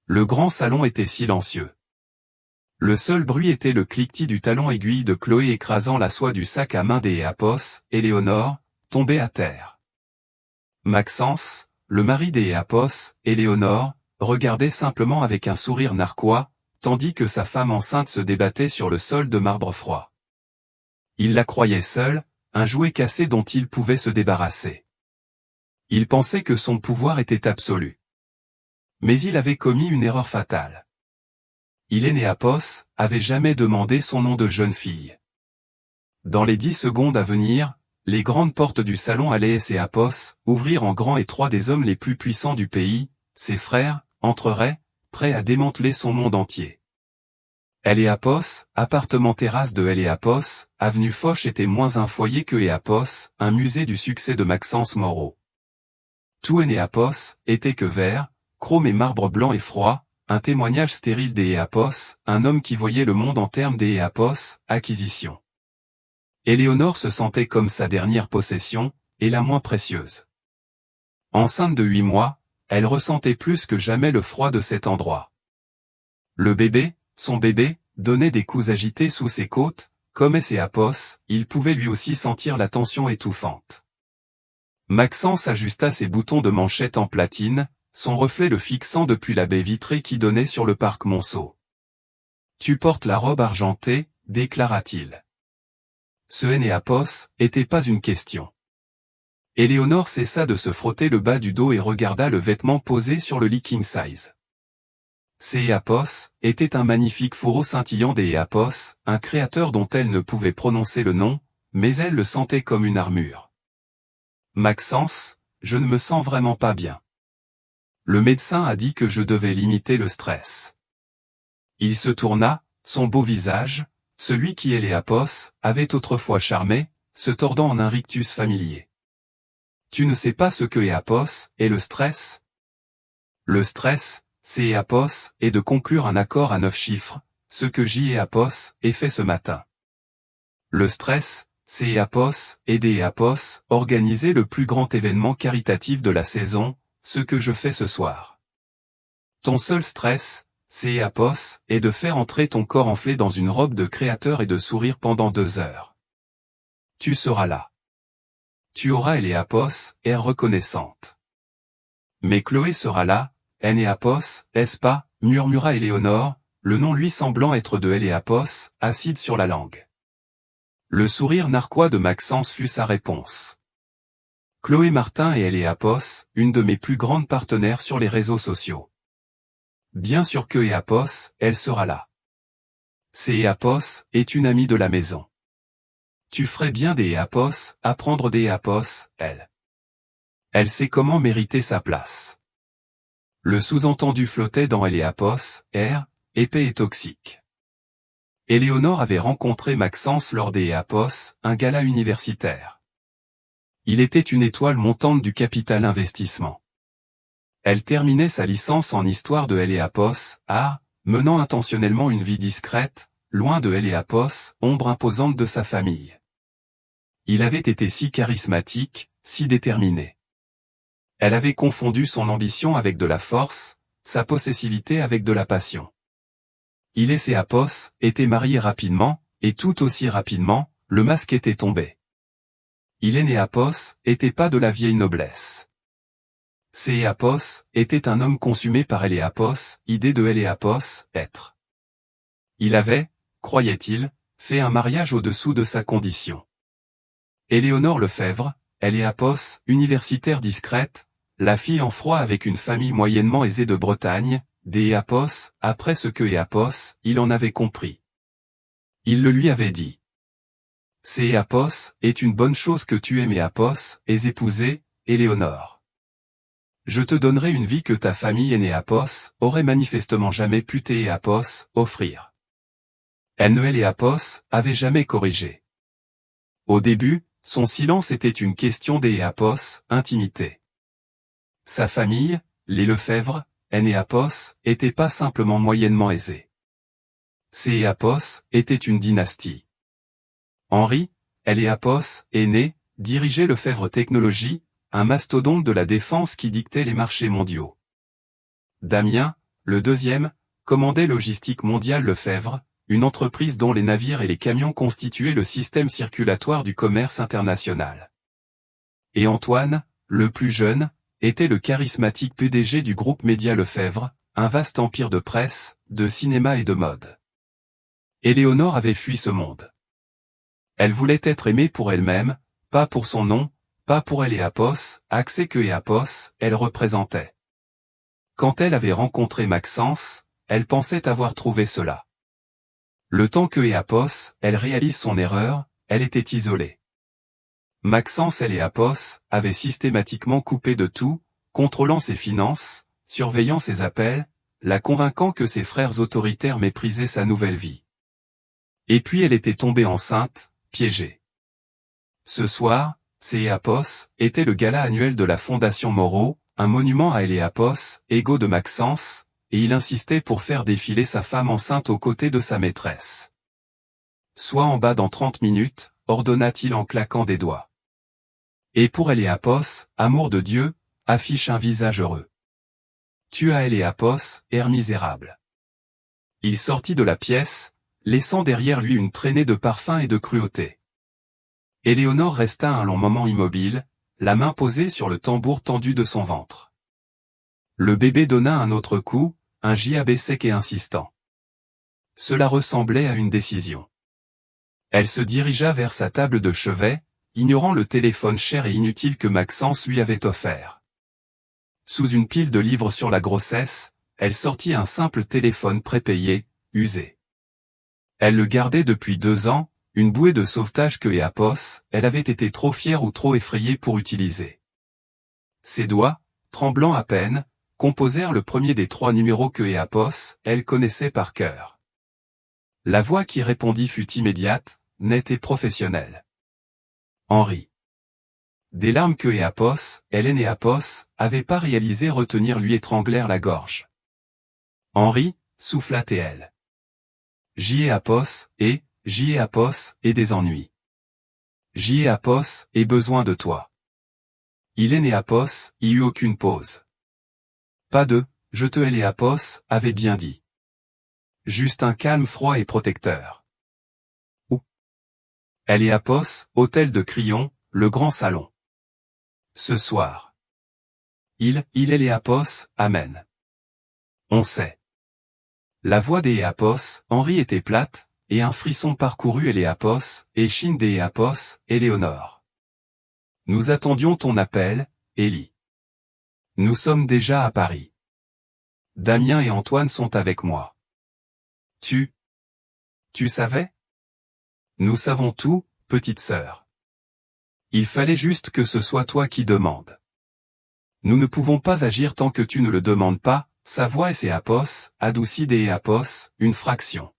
Le grand salon était silencieux. Le seul bruit était le cliquetis du talon aiguille de Chloé écrasant la soie du sac à main d'Éapos, et Léonore, tombée à terre. Maxence, le mari d'Éapos, et Léonore, regardaient simplement avec un sourire narquois, tandis que sa femme enceinte se débattait sur le sol de marbre froid. Il la croyait seule, un jouet cassé dont il pouvait se débarrasser. Il pensait que son pouvoir était absolu. Mais il avait commis une erreur fatale. Éapos avait jamais demandé son nom de jeune fille. Dans les 10 secondes à venir, les grandes portes du salon allaient laisser Éapos ouvrir en grand et 3 des hommes les plus puissants du pays, ses frères, entreraient, prêts à démanteler son monde entier. Éapos, appartement terrasse de Éapos, avenue Foch était moins un foyer que Éapos, un musée du succès de Maxence Moreau. Tout Éapos était que verre, chrome et marbre blanc et froid, un témoignage stérile d'Éapos, un homme qui voyait le monde en termes d'Éapos, acquisition. Éléonore se sentait comme sa dernière possession, et la moins précieuse. Enceinte de 8 mois, elle ressentait plus que jamais le froid de cet endroit. Le bébé, son bébé, donnait des coups agités sous ses côtes, comme Éapos, il pouvait lui aussi sentir la tension étouffante. Maxence ajusta ses boutons de manchette en platine, son reflet le fixant depuis la baie vitrée qui donnait sur le parc Monceau. « Tu portes la robe argentée » déclara-t-il. Ce Éapos était pas une question. Éléonore cessa de se frotter le bas du dos et regarda le vêtement posé sur le lit king size. Éapos était un magnifique fourreau scintillant d'Éapos, un créateur dont elle ne pouvait prononcer le nom, mais elle le sentait comme une armure. Maxence, je ne me sens vraiment pas bien. Le médecin a dit que je devais limiter le stress. Il se tourna, son beau visage, celui qui Éapos avait autrefois charmé, se tordant en un rictus familier. Tu ne sais pas ce que Éapos est le stress? Le stress, c'est Éapos, est de conclure un accord à 9 chiffres, ce que Éapos ait fait ce matin. Le stress, c'est Éapos, aider Éapos, organiser le plus grand événement caritatif de la saison, ce que je fais ce soir. Ton seul stress, c'est Éapos, est de faire entrer ton corps enflé dans une robe de créateur et de sourire pendant 2 heures. Tu seras là. Tu auras Éapos, air reconnaissante. Mais Chloé sera là, Éapos, est-ce pas, murmura Éléonore, le nom lui semblant être de Éapos, acide sur la langue. Le sourire narquois de Maxence fut sa réponse. Chloé Martin et Éapos, une de mes plus grandes partenaires sur les réseaux sociaux. Bien sûr que Éapos, elle sera là. Éapos est une amie de la maison. Tu ferais bien d'Éapos, apprendre d'Éapos, elle. Elle sait comment mériter sa place. Le sous-entendu flottait dans Éapos, air, épais et toxique. Éléonore avait rencontré Maxence lors d'Éapos, un gala universitaire. Il était une étoile montante du capital investissement. Elle terminait sa licence en histoire de Éapos, art, menant intentionnellement une vie discrète, loin de Éapos, ombre imposante de sa famille. Il avait été si charismatique, si déterminé. Elle avait confondu son ambition avec de la force, sa possessivité avec de la passion. Éapos était marié rapidement, et tout aussi rapidement, le masque était tombé. Éapos était pas de la vieille noblesse. Éapos était un homme consumé par Éapos, idée de Éapos, être. Il avait, croyait-il, fait un mariage au-dessous de sa condition. Éléonore Lefebvre, Éapos, universitaire discrète, la fille en froid avec une famille moyennement aisée de Bretagne, d'Éapos, après ce que Éapos, il en avait compris. Il le lui avait dit. Éapos est une bonne chose que tu aimes Éapos, et épouser, Éléonore. Je te donnerai une vie que ta famille Éapos aurait manifestement jamais pu Éapos offrir. Éapos avait jamais corrigé. Au début, son silence était une question d'Éapos, intimité. Sa famille, les Lefebvre, Éapos, était pas simplement moyennement aisée. Éapos était une dynastie. Henri, Éapos, aîné, dirigeait Lefebvre Technologies, un mastodonte de la défense qui dictait les marchés mondiaux. Damien, Le deuxième, commandait Logistique Mondiale Lefebvre, une entreprise dont les navires et les camions constituaient le système circulatoire du commerce international. Et Antoine, le plus jeune, était le charismatique PDG du groupe Média Lefebvre, un vaste empire de presse, de cinéma et de mode. Éléonore avait fui ce monde. Elle voulait être aimée pour elle-même, pas pour son nom, pas pour Eléapos, accès que Eapos, elle représentait. Quand elle avait rencontré Maxence, elle pensait avoir trouvé cela. Le temps que Eapos, elle réalise son erreur, elle était isolée. Maxence Eléapos avait systématiquement coupé de tout, contrôlant ses finances, surveillant ses appels, la convainquant que ses frères autoritaires méprisaient sa nouvelle vie. Et puis elle était tombée enceinte, piégée. Ce soir, c'est Eapos, était le gala annuel de la Fondation Moreau, un monument à Eléapos, égaux de Maxence, et il insistait pour faire défiler sa femme enceinte aux côtés de sa maîtresse. Sois en bas dans 30 minutes, ordonna-t-il en claquant des doigts. Et pour Eléapos, amour de Dieu, affiche un visage heureux. Tu as Eléapos, air misérable. Il sortit de la pièce, laissant derrière lui une traînée de parfum et de cruauté. Éléonore resta un long moment immobile, la main posée sur le tambour tendu de son ventre. Le bébé donna un autre coup, un JAB sec et insistant. Cela ressemblait à une décision. Elle se dirigea vers sa table de chevet, ignorant le téléphone cher et inutile que Maxence lui avait offert. Sous une pile de livres sur la grossesse, elle sortit un simple téléphone prépayé, usé. Elle le gardait depuis 2 ans, une bouée de sauvetage que Eapos, elle avait été trop fière ou trop effrayée pour utiliser. Ses doigts, tremblant à peine, composèrent le premier des 3 numéros que Eapos, elle connaissait par cœur. La voix qui répondit fut immédiate, nette et professionnelle. Henri. Des larmes que Eapos, Hélène Eapos, avait pas réalisé retenir lui étranglèrent la gorge. Henri, souffla T.L. J.Eapos, et des ennuis. J.Eapos, et besoin de toi. Hélène Eapos, y eut aucune pause. Pas de, je te Eléapos, avait bien dit. Juste un calme froid et protecteur. Où? Eléapos, hôtel de Crillon, le grand salon. Ce soir. Il Eléapos, amen. On sait. La voix d'Eléapos, Henri était plate, et un frisson parcourut Eléapos, échine d'Eléapos, Éléonore. Nous attendions ton appel, Élie. Nous sommes déjà à Paris. Damien et Antoine sont avec moi. Tu savais? Nous savons tout, petite sœur. Il fallait juste que ce soit toi qui demandes. Nous ne pouvons pas agir tant que tu ne le demandes pas, sa voix et Eapos, adoucie d'Eapos, une fraction.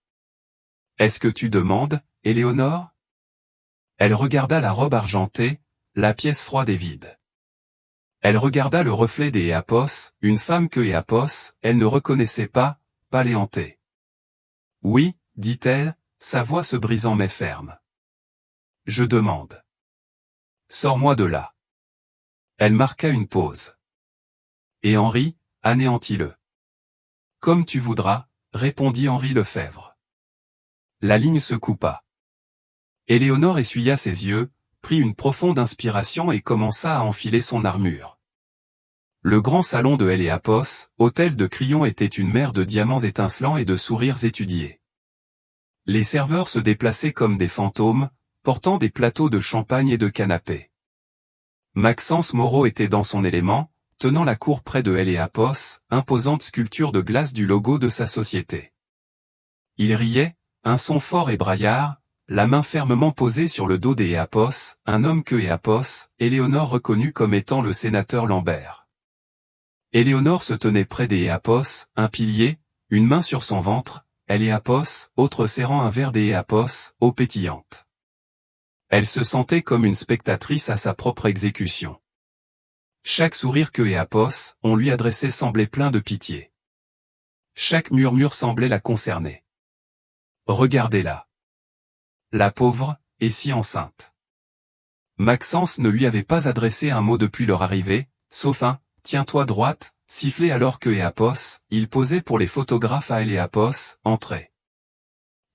Est-ce que tu demandes, Éléonore? Elle regarda la robe argentée, la pièce froide et vide. Elle regarda le reflet d'Eapos, une femme que Eapos, elle ne reconnaissait pas, paléantée. Oui, dit-elle, sa voix se brisant mais ferme. Je demande. Sors-moi de là. Elle marqua une pause. Et Henri, anéantis-le. Comme tu voudras, répondit Henri Lefebvre. La ligne se coupa. Éléonore essuya ses yeux, prit une profonde inspiration et commença à enfiler son armure. Le grand salon de Eléapos, hôtel de Crillon était une mer de diamants étincelants et de sourires étudiés. Les serveurs se déplaçaient comme des fantômes, portant des plateaux de champagne et de canapés. Maxence Moreau était dans son élément, tenant la cour près de Eléapos, imposante sculpture de glace du logo de sa société. Il riait, un son fort et braillard, la main fermement posée sur le dos d'Eapos, un homme que Eapos, Éléonore reconnut comme étant le sénateur Lambert. Éléonore se tenait près d'Eapos, un pilier, une main sur son ventre, Eléapos, autre serrant un verre d'Eapos, eau pétillante. Elle se sentait comme une spectatrice à sa propre exécution. Chaque sourire que Eapos, on lui adressait semblait plein de pitié. Chaque murmure semblait la concerner. Regardez-la. La pauvre, est si enceinte. Maxence ne lui avait pas adressé un mot depuis leur arrivée, sauf un « tiens-toi droite », sifflait alors que Éapos, il posait pour les photographes à Éléapos, entrait.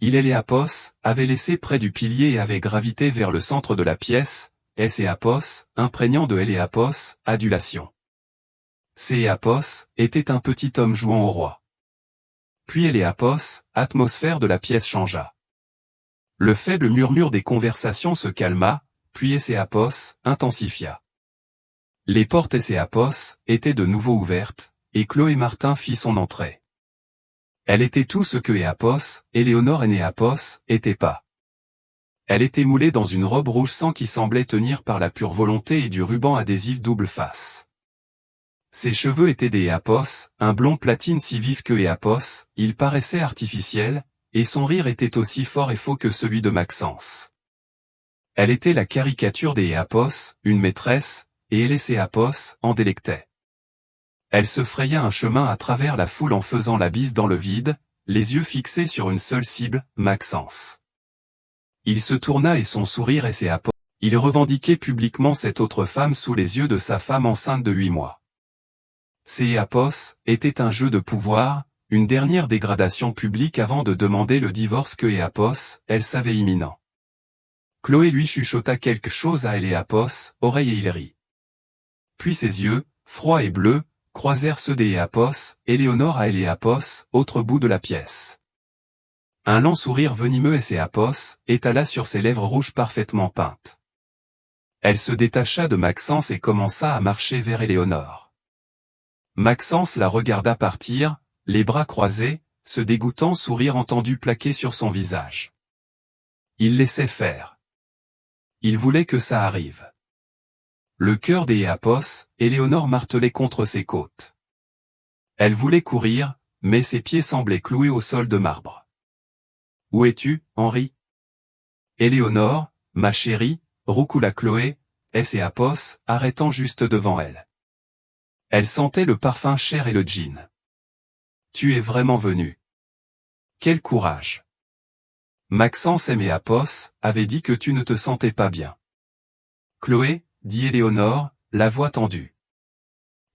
Éléapos, avait laissé près du pilier et avait gravité vers le centre de la pièce, Éapos, imprégnant de Éléapos, adulation. Éapos, était un petit homme jouant au roi. Puis Éléapos, atmosphère de la pièce changea. Le faible murmure des conversations se calma, puis Éapos, intensifia. Les portes Éapos, étaient de nouveau ouvertes, et Chloé Martin fit son entrée. Elle était tout ce que Éapos, Éléonore et Néapos, étaient pas. Elle était moulée dans une robe rouge sang qui semblait tenir par la pure volonté et du ruban adhésif double face. Ses cheveux étaient des Éapos, un blond platine si vif que Éapos, il paraissait artificiel, et son rire était aussi fort et faux que celui de Maxence. Elle était la caricature des Éapos, une maîtresse, et Éapos en délectait. Elle se fraya un chemin à travers la foule en faisant la bise dans le vide, les yeux fixés sur une seule cible, Maxence. Il se tourna et son sourire Éapos. Il revendiquait publiquement cette autre femme sous les yeux de sa femme enceinte de 8 mois. Éapos était un jeu de pouvoir, une dernière dégradation publique avant de demander le divorce que Éapos, elle savait imminent. Chloé lui chuchota quelque chose à Éapos, oreille et il rit. Puis ses yeux, froids et bleus, croisèrent ceux d'Éapos, Éléonore à Éapos, autre bout de la pièce. Un lent sourire venimeux Éapos, étala sur ses lèvres rouges parfaitement peintes. Elle se détacha de Maxence et commença à marcher vers Éléonore. Maxence la regarda partir, les bras croisés, ce dégoûtant sourire entendu plaqué sur son visage. Il laissait faire. Il voulait que ça arrive. Le cœur d'Éapos, Éléonore martelait contre ses côtes. Elle voulait courir, mais ses pieds semblaient cloués au sol de marbre. « Où es-tu, Henri ?» Éléonore, ma chérie, roucoula Chloé, Éapos, arrêtant juste devant elle. Elle sentait le parfum cher et le gin. « Tu es vraiment venu. Quel courage. Maxence et Éapos avaient dit que tu ne te sentais pas bien. » Chloé, dit Éléonore, la voix tendue.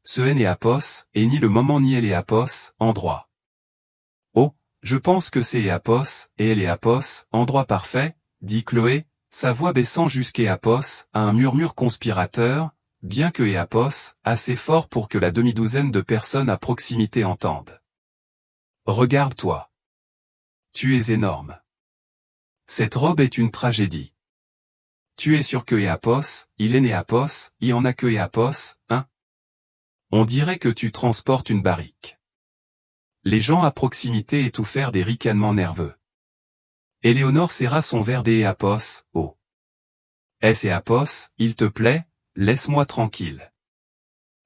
Ce Éapos, et ni le moment ni Éapos, endroit. Oh, je pense que c'est Éapos, et Éapos, endroit parfait, dit Chloé, sa voix baissant jusqu'Éapos, à un murmure conspirateur, bien que Éapos, assez fort pour que la demi-douzaine de personnes à proximité entendent. Regarde-toi. Tu es énorme. Cette robe est une tragédie. Tu es sûr que Éapos, il est Néapos, il y en a que Éapos, hein? On dirait que tu transportes une barrique. Les gens à proximité étouffèrent des ricanements nerveux. Éléonore serra son verre d'Éapos, oh. Éapos, il te plaît, laisse-moi tranquille.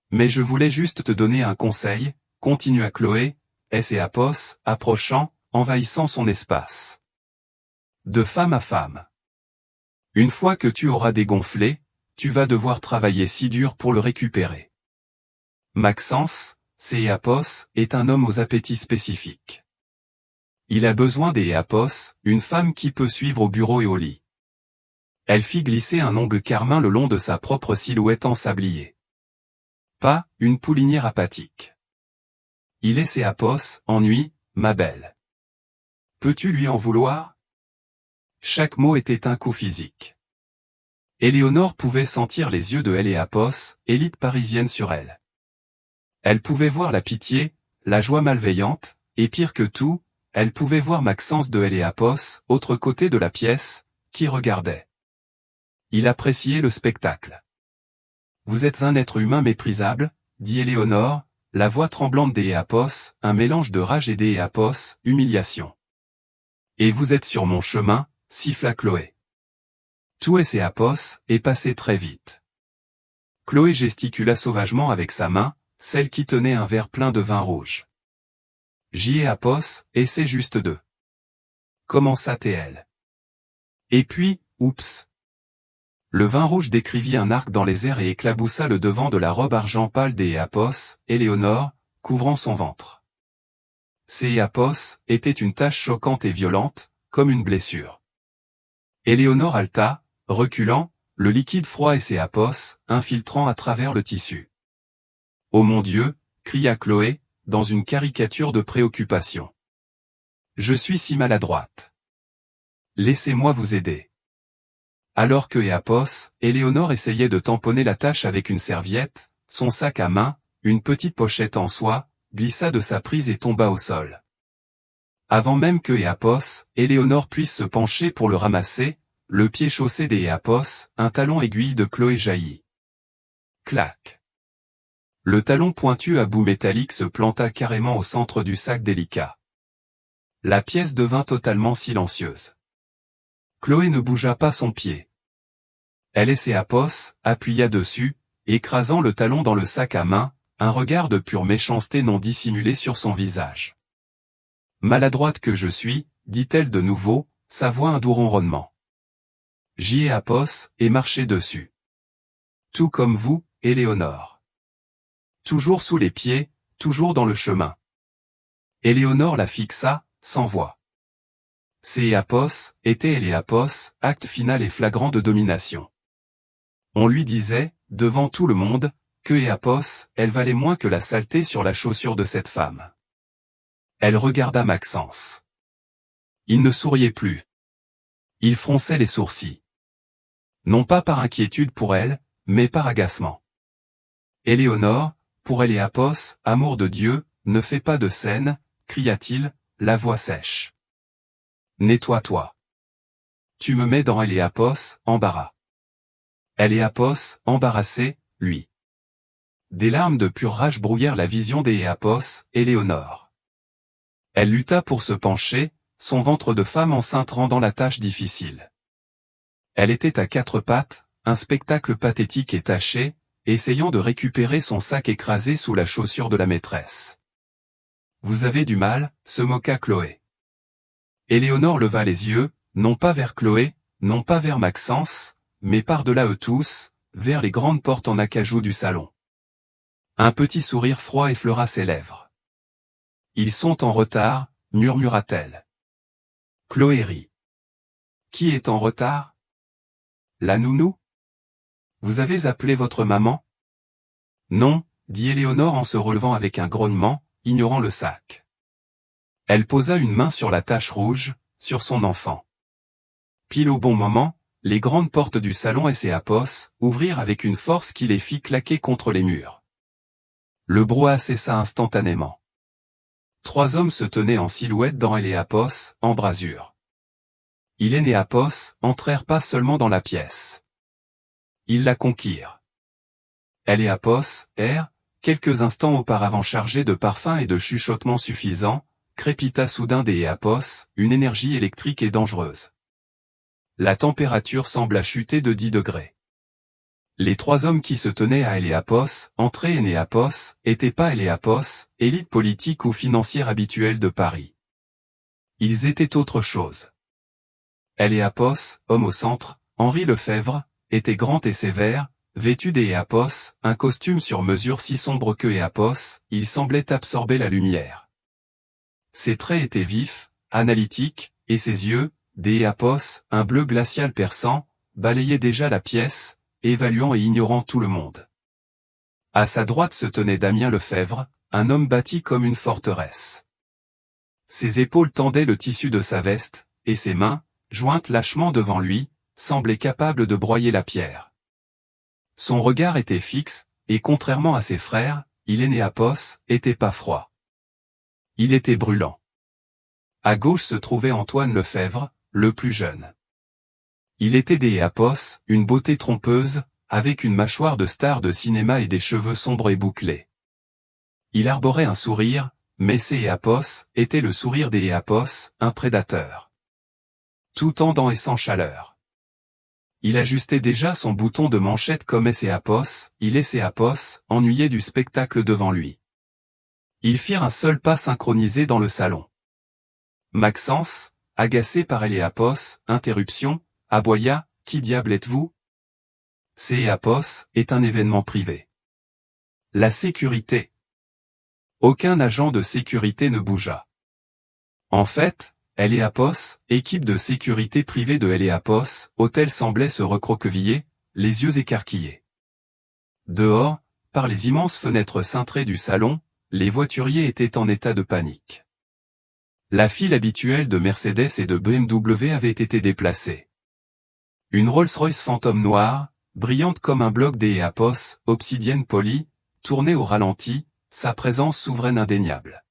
Mais je voulais juste te donner un conseil, continua Chloé, Éapos, approchant, envahissant son espace. De femme à femme. Une fois que tu auras dégonflé, tu vas devoir travailler si dur pour le récupérer. Maxence, Éapos, est un homme aux appétits spécifiques. Il a besoin d'Éapos, une femme qui peut suivre au bureau et au lit. Elle fit glisser un ongle carmin le long de sa propre silhouette ensabliée. Pas une poulinière apathique. Il est Éapos, ennui, ma belle. Peux-tu lui en vouloir? Chaque mot était un coup physique. Éléonore pouvait sentir les yeux de Éapos, élite parisienne sur elle. Elle pouvait voir la pitié, la joie malveillante, et pire que tout, elle pouvait voir Maxence de Éapos, autre côté de la pièce, qui regardait. Il appréciait le spectacle. Vous êtes un être humain méprisable, dit Éléonore, la voix tremblante d'Éapos, un mélange de rage et d'Éapos, humiliation. Et vous êtes sur mon chemin, siffla Chloé. Tout Éapos est passé très vite. Chloé gesticula sauvagement avec sa main, celle qui tenait un verre plein de vin rouge. Éapos, et c'est juste deux. Commença-t-elle. Et puis, oups. Le vin rouge décrivit un arc dans les airs et éclaboussa le devant de la robe argent pâle d'Éapos, Éléonore, couvrant son ventre. Éapos était une tache choquante et violente, comme une blessure. Éléonore halta, reculant, le liquide froid Éapos, infiltrant à travers le tissu. Oh mon Dieu, cria Chloé, dans une caricature de préoccupation. Je suis si maladroite. Laissez-moi vous aider. Alors que Eapos, Éléonore essayait de tamponner la tâche avec une serviette, son sac à main, une petite pochette en soie, glissa de sa prise et tomba au sol. Avant même que Eapos, Éléonore puisse se pencher pour le ramasser, le pied chaussé d'Eapos, un talon aiguille de Chloé jaillit. Clac. Le talon pointu à bout métallique se planta carrément au centre du sac délicat. La pièce devint totalement silencieuse. Chloé ne bougea pas son pied. Elle et Eapos appuya dessus, écrasant le talon dans le sac à main, un regard de pure méchanceté non dissimulé sur son visage. Maladroite que je suis, dit-elle de nouveau, sa voix un doux ronronnement. J'y ai Eapos, et marché dessus. Tout comme vous, Éléonore. Toujours sous les pieds, toujours dans le chemin. Éléonore la fixa, sans voix. C'est Eapos, était Eapos, acte final et flagrant de domination. On lui disait, devant tout le monde, que Eapos, elle valait moins que la saleté sur la chaussure de cette femme. Elle regarda Maxence. Il ne souriait plus. Il fronçait les sourcils. Non pas par inquiétude pour elle, mais par agacement. Éléonore, pour elle Eapos, amour de Dieu, ne fais pas de scène, cria-t-il, la voix sèche. Nettoie-toi. Tu me mets dans Eapos, embarras. Eapos, embarrassé, lui. Des larmes de pure rage brouillèrent la vision d'Eapos, Éléonore. Elle lutta pour se pencher, son ventre de femme enceinte rendant la tâche difficile. Elle était à quatre pattes, un spectacle pathétique et taché, essayant de récupérer son sac écrasé sous la chaussure de la maîtresse. Vous avez du mal, se moqua Chloé. Éléonore leva les yeux, non pas vers Chloé, non pas vers Maxence, mais par-delà eux tous, vers les grandes portes en acajou du salon. Un petit sourire froid effleura ses lèvres. Ils sont en retard, murmura-t-elle. Chloé rit. Qui est en retard? La nounou? Vous avez appelé votre maman? Non, dit Éléonore en se relevant avec un grognement, ignorant le sac. Elle posa une main sur la tache rouge, sur son enfant. Pile au bon moment, les grandes portes du salon et Eapos ouvrirent avec une force qui les fit claquer contre les murs. Le brouhaha cessa instantanément. Trois hommes se tenaient en silhouette dans Eapos, en brasure. Hélène et Eapos entrèrent pas seulement dans la pièce. Ils la conquirent. Eapos, quelques instants auparavant chargé de parfums et de chuchotements suffisants, crépita soudain d'Eapos, une énergie électrique et dangereuse. La température sembla chuter de 10 degrés. Les trois hommes qui se tenaient à Eapos, entrés et Eapos, étaient pas Eapos, élite politique ou financière habituelle de Paris. Ils étaient autre chose. Eapos, homme au centre, Henri Lefebvre, était grand et sévère, vêtu d'Eapos, un costume sur mesure si sombre que Eapos, il semblait absorber la lumière. Ses traits étaient vifs, analytiques, et ses yeux, d'Eapos, un bleu glacial perçant, balayaient déjà la pièce, évaluant et ignorant tout le monde. À sa droite se tenait Damien Lefebvre, un homme bâti comme une forteresse. Ses épaules tendaient le tissu de sa veste, et ses mains, jointes lâchement devant lui, semblaient capables de broyer la pierre. Son regard était fixe, et contrairement à ses frères, Eapos était pas froid. Il était brûlant. À gauche se trouvait Antoine Lefebvre, le plus jeune. Il était d'Eapos, une beauté trompeuse, avec une mâchoire de star de cinéma et des cheveux sombres et bouclés. Il arborait un sourire, mais Eapos était le sourire d'Eapos, un prédateur. Tout tendant et sans chaleur. Il ajustait déjà son bouton de manchette comme Eapos, Eapos, ennuyé du spectacle devant lui. Ils firent un seul pas synchronisé dans le salon. Maxence, agacé par Eapos, interruption, aboya, qui diable êtes-vous? Eapos est un événement privé. La sécurité. Aucun agent de sécurité ne bougea. En fait, Eapos, équipe de sécurité privée de Eapos, hôtel semblait se recroqueviller, les yeux écarquillés. Dehors, par les immenses fenêtres cintrées du salon, les voituriers étaient en état de panique. La file habituelle de Mercedes et de BMW avait été déplacée. Une Rolls-Royce Phantom noire, brillante comme un bloc des Apos, obsidienne polie, tournait au ralenti, sa présence souveraine indéniable.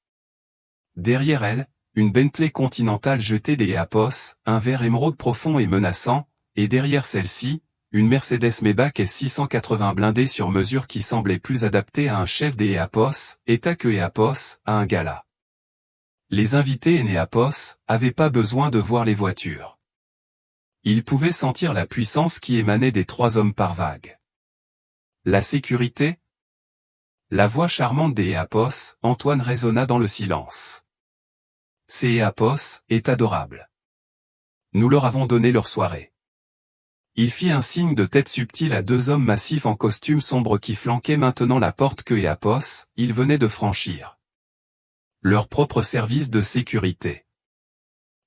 Derrière elle, une Bentley Continental jetait des Apos, un vert émeraude profond et menaçant, et derrière celle-ci, une Mercedes Maybach S680 blindée sur mesure qui semblait plus adaptée à un chef des Apos, état que Apos, à un gala. Les invités et Apos avaient pas besoin de voir les voitures. Ils pouvaient sentir la puissance qui émanait des 3 hommes par vague. La sécurité? La voix charmante des Apos, Antoine résonna dans le silence. Ces Apos est adorable. Nous leur avons donné leur soirée. Il fit un signe de tête subtil à 2 hommes massifs en costume sombre qui flanquaient maintenant la porte que Apos, ils venaient de franchir. Leur propre service de sécurité.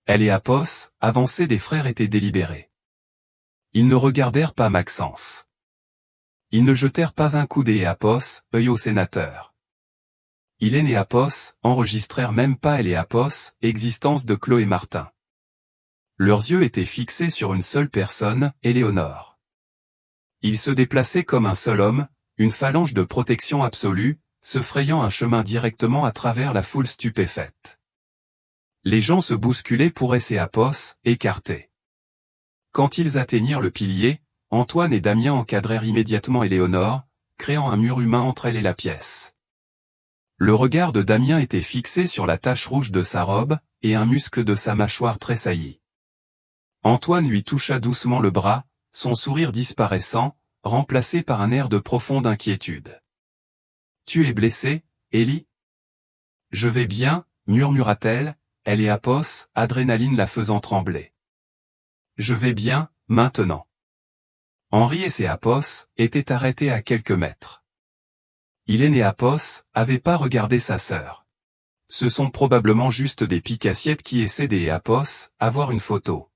Elle et Apos, avancés des frères étaient délibérés. Ils ne regardèrent pas Maxence. Ils ne jetèrent pas un coup d'œil Apos, œil au sénateur. Hélène et Apos, enregistrèrent même pas elle et Apos, existence de Chloé Martin. Leurs yeux étaient fixés sur une seule personne, Éléonore. Ils se déplaçaient comme un seul homme, une phalange de protection absolue, se frayant un chemin directement à travers la foule stupéfaite. Les gens se bousculaient pour essayer Apos, écartés. Quand ils atteignirent le pilier, Antoine et Damien encadrèrent immédiatement Éléonore, créant un mur humain entre elle et la pièce. Le regard de Damien était fixé sur la tache rouge de sa robe, et un muscle de sa mâchoire tressaillit. Antoine lui toucha doucement le bras, son sourire disparaissant, remplacé par un air de profonde inquiétude. « Tu es blessé, Élie ?» « Je vais bien, murmura-t-elle, elle et Apos, adrénaline la faisant trembler. « Je vais bien, maintenant. » Henri et ses Apos étaient arrêtés à quelques mètres. Hélène et Apos avaient pas regardé sa sœur. Ce sont probablement juste des pique-assiettes qui essaient des Apos, avoir une photo.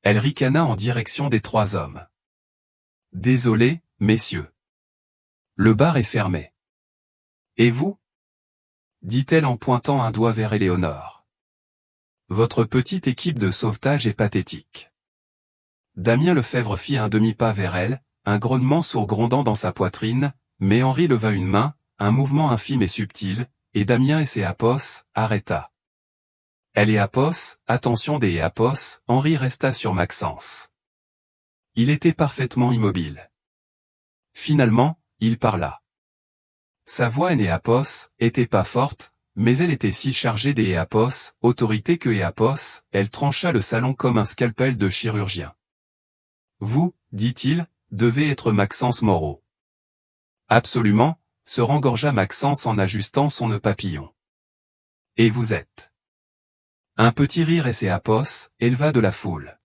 Elle ricana en direction des 3 hommes. « Désolé, messieurs. Le bar est fermé. » « Et vous ?» dit-elle en pointant un doigt vers Éléonore. « Votre petite équipe de sauvetage est pathétique. » Damien Lefebvre fit un demi-pas vers elle, un grognement sourd grondant dans sa poitrine, mais Henri leva une main, un mouvement infime et subtil, et Damien et ses Apos, arrêta. Elle et Apos, attention des Apos, Henri resta sur Maxence. Il était parfaitement immobile. Finalement, il parla. Sa voix et Apos, était pas forte, mais elle était si chargée des Apos, autorité que Apos, elle trancha le salon comme un scalpel de chirurgien. Vous, dit-il, devez être Maxence Moreau. Absolument, se rengorgea Maxence en ajustant son nœud papillon. Et vous êtes. Un petit rire et ses Apos, éleva de la foule.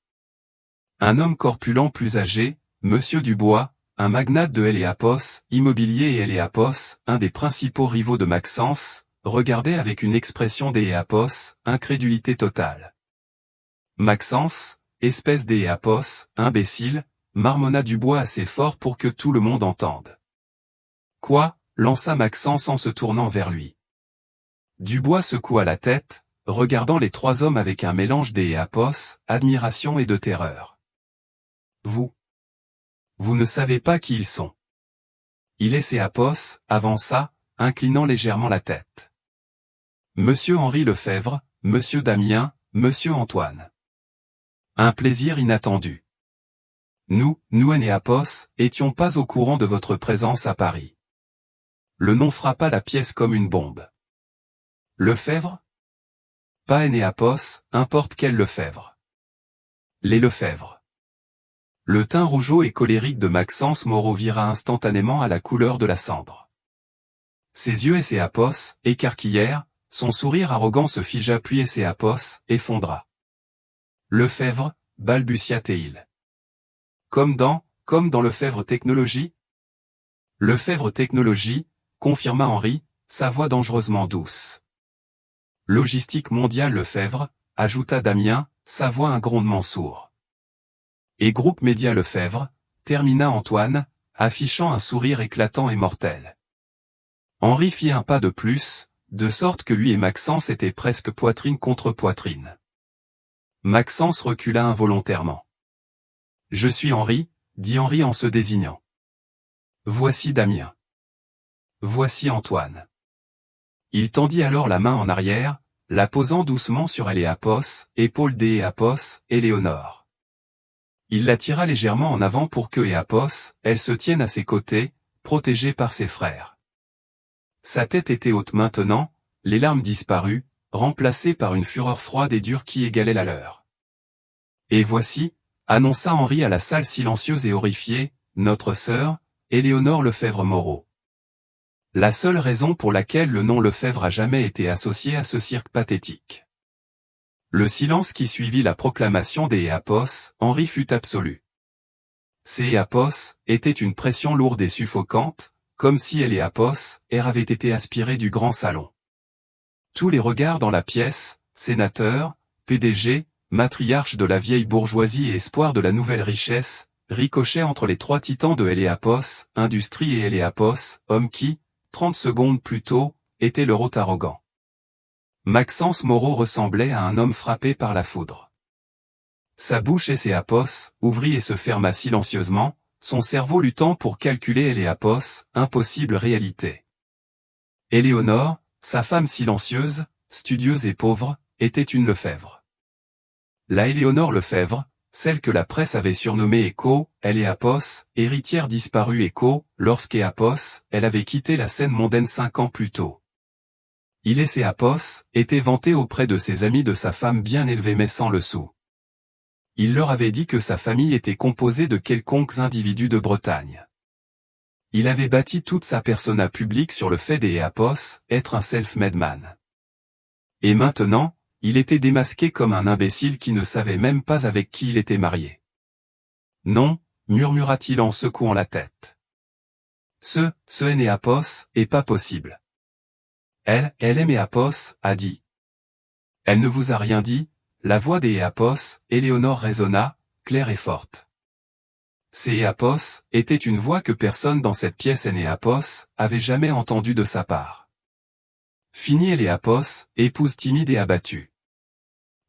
Un homme corpulent plus âgé, Monsieur Dubois, un magnate de Apos, immobilier et Apos, un des principaux rivaux de Maxence, regardait avec une expression Apos, incrédulité totale. Maxence, espèce Apos, imbécile, marmonna Dubois assez fort pour que tout le monde entende. Quoi, lança Maxence en se tournant vers lui. Dubois secoua la tête, regardant les 3 hommes avec un mélange Apos, admiration et de terreur. Vous ne savez pas qui ils sont. Il est ses Apos, avança, inclinant légèrement la tête. Monsieur Henri Lefebvre, Monsieur Damien, Monsieur Antoine. Un plaisir inattendu. Nous et Apos, étions pas au courant de votre présence à Paris. Le nom frappa la pièce comme une bombe. Lefebvre? Pas Apos, importe quel Lefebvre. Les Lefebvre. Le teint rougeau et colérique de Maxence Moreau vira instantanément à la couleur de la cendre. Ses yeux et ses Apos, écarquillèrent, son sourire arrogant se figea puis et ses Apos, effondra. Lefebvre, balbutia-t-il. Comme dans Lefebvre Technologie? Lefebvre Technologie, confirma Henri, sa voix dangereusement douce. Logistique mondiale Lefebvre, ajouta Damien, sa voix un grondement sourd. Et groupe Média Lefebvre, termina Antoine, affichant un sourire éclatant et mortel. Henri fit un pas de plus, de sorte que lui et Maxence étaient presque poitrine contre poitrine. Maxence recula involontairement. « Je suis Henri », dit Henri en se désignant. « Voici Damien. Voici Antoine. » Il tendit alors la main en arrière, la posant doucement sur Eléapos, épaule d'Éapos, Éléonore. Il la tira légèrement en avant pour que Éapos, elle se tienne à ses côtés, protégée par ses frères. Sa tête était haute maintenant, les larmes disparues, remplacées par une fureur froide et dure qui égalait la leur. « Et voici, » annonça Henri à la salle silencieuse et horrifiée, « notre sœur, Éléonore Lefebvre-Moreau. » La seule raison pour laquelle le nom Lefebvre a jamais été associé à ce cirque pathétique. Le silence qui suivit la proclamation des Éapos, Henri fut absolu. Ces Éapos étaient une pression lourde et suffocante, comme si Eléapos, air avait été aspiré du grand salon. Tous les regards dans la pièce, sénateurs, PDG, matriarches de la vieille bourgeoisie et espoirs de la nouvelle richesse, ricochaient entre les trois titans de Eléapos, industrie et Eléapos, homme qui, 30 secondes plus tôt, était leur hôte arrogant. Maxence Moreau ressemblait à un homme frappé par la foudre. Sa bouche Eléapos ouvrit et se ferma silencieusement, son cerveau luttant pour calculer Eléapos, impossible réalité. Éléonore, sa femme silencieuse, studieuse et pauvre, était une Lefebvre. La Éléonore Lefebvre, celle que la presse avait surnommée Écho, Eléapos, héritière disparue Écho, lorsqu'Éapos, elle avait quitté la scène mondaine 5 ans plus tôt. Éapos était vanté auprès de ses amis de sa femme bien élevée mais sans le sou. Il leur avait dit que sa famille était composée de quelconques individus de Bretagne. Il avait bâti toute sa persona publique sur le fait d'Éapos être un self-made man. Et maintenant, il était démasqué comme un imbécile qui ne savait même pas avec qui il était marié. « Non », murmura-t-il en secouant la tête. Ce Éapos est pas possible. Elle aime Éapos, a dit. Elle ne vous a rien dit, la voix d'Éapos, Éléonore résonna, claire et forte. C'est Éapos était une voix que personne dans cette pièce Éapos avait jamais entendue de sa part. Fini Éapos, épouse timide et abattue.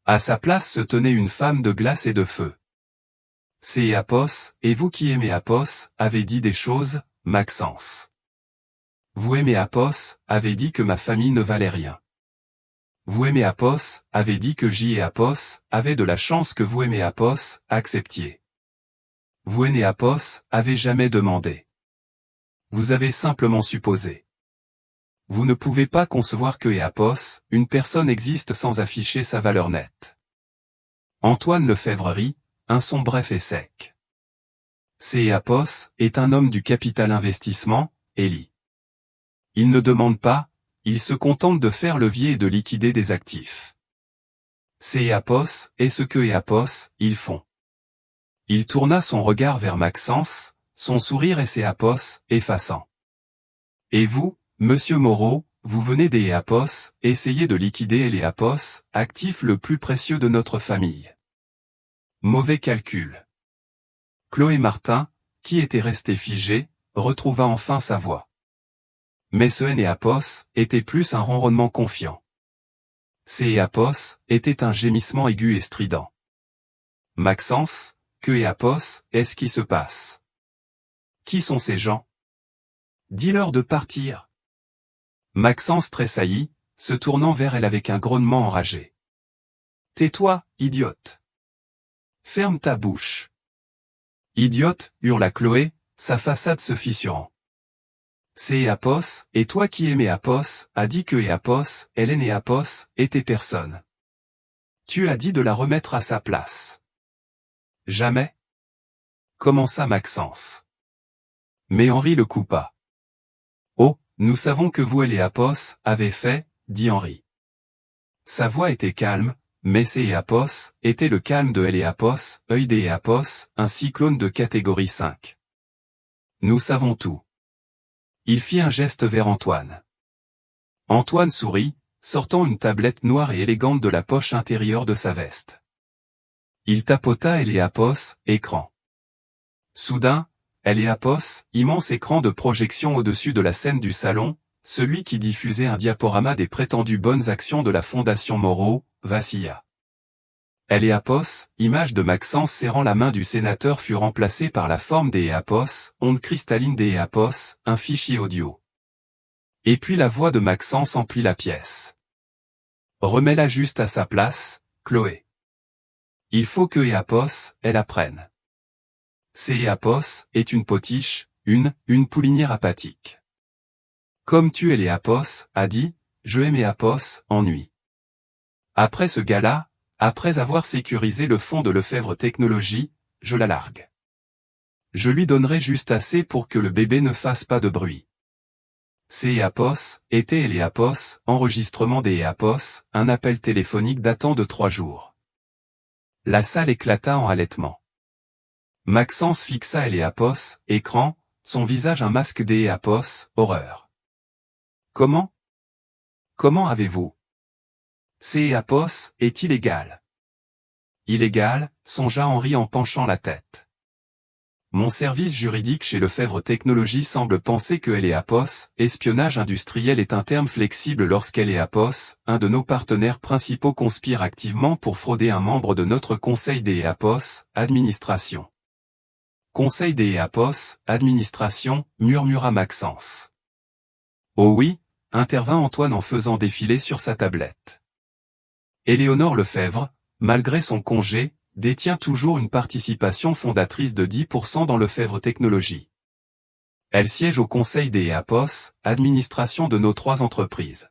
À sa place se tenait une femme de glace et de feu. C'est Éapos, et vous qui aimez Éapos, avez dit des choses, Maxence. Vous aimez Éapos, avez dit que ma famille ne valait rien. Vous aimez Éapos, avez dit que Éapos avait de la chance que vous aimez Éapos, acceptiez. Vous aimez Éapos, avez jamais demandé. Vous avez simplement supposé. Vous ne pouvez pas concevoir que Éapos, une personne existe sans afficher sa valeur nette. Antoine Lefebvre rit, un son bref et sec. C'est Éapos est un homme du capital investissement, Élie. Il ne demande pas, il se contente de faire levier et de liquider des actifs. C'est Éapos, et ce que Éapos, ils font. Il tourna son regard vers Maxence, son sourire et Éapos, effaçant. Et vous, Monsieur Moreau, vous venez d'Éapos, essayez de liquider Éapos, actif le plus précieux de notre famille. Mauvais calcul. Chloé Martin, qui était restée figée, retrouva enfin sa voix. Mais ce Éapos était plus un ronronnement confiant. Éapos était un gémissement aigu et strident. Maxence, que Éapos est-ce qui se passe? Qui sont ces gens? Dis-leur de partir. Maxence tressaillit, se tournant vers elle avec un grognement enragé. Tais-toi, idiote. Ferme ta bouche. Idiote, hurla Chloé, sa façade se fissurant. C'est Éapos, et toi qui aimais Éapos, a dit que Éapos, Hélène Éapos, était personne. Tu as dit de la remettre à sa place. Jamais. Commença Maxence. Mais Henri le coupa. Oh, nous savons que vous et Éapos avez fait, dit Henri. Sa voix était calme, mais Éapos était le calme de Éapos, œil d'Éapos, un cyclone de catégorie 5. Nous savons tout. Il fit un geste vers Antoine. Antoine sourit, sortant une tablette noire et élégante de la poche intérieure de sa veste. Il tapota Éapos, écran. Soudain, Éapos, immense écran de projection au-dessus de la scène du salon, celui qui diffusait un diaporama des prétendues bonnes actions de la Fondation Moreau, vacilla. Eapos, image de Maxence serrant la main du sénateur fut remplacée par la forme des Eapos, onde cristalline des Eapos, un fichier audio. Et puis la voix de Maxence emplit la pièce. Remets-la juste à sa place, Chloé. Il faut que Eapos, elle apprenne. C'est Eapos, est une potiche, une poulinière apathique. Comme tu es Eapos, a dit, je aime Eapos, ennui. Après ce gala, après avoir sécurisé le fonds de Lefebvre Technologies, je la largue. Je lui donnerai juste assez pour que le bébé ne fasse pas de bruit. C'est Eapos, était Eapos, enregistrement des Eapos, un appel téléphonique datant de 3 jours. La salle éclata en halètement. Maxence fixa Eapos, écran, son visage un masque des Eapos, horreur. Comment avez-vous? C'est Eapos, est illégal. Illégal, songea Henri en penchant la tête. Mon service juridique chez Lefebvre Technologies semble penser que Eapos, espionnage industriel est un terme flexible lorsqu'Eapos, un de nos partenaires principaux conspire activement pour frauder un membre de notre conseil des Eapos, administration. Conseil des Eapos, administration, murmura Maxence. Oh oui, intervint Antoine en faisant défiler sur sa tablette. Éléonore Lefebvre, malgré son congé, détient toujours une participation fondatrice de 10% dans Lefebvre Technologies. Elle siège au conseil des Eapos, administration de nos 3 entreprises.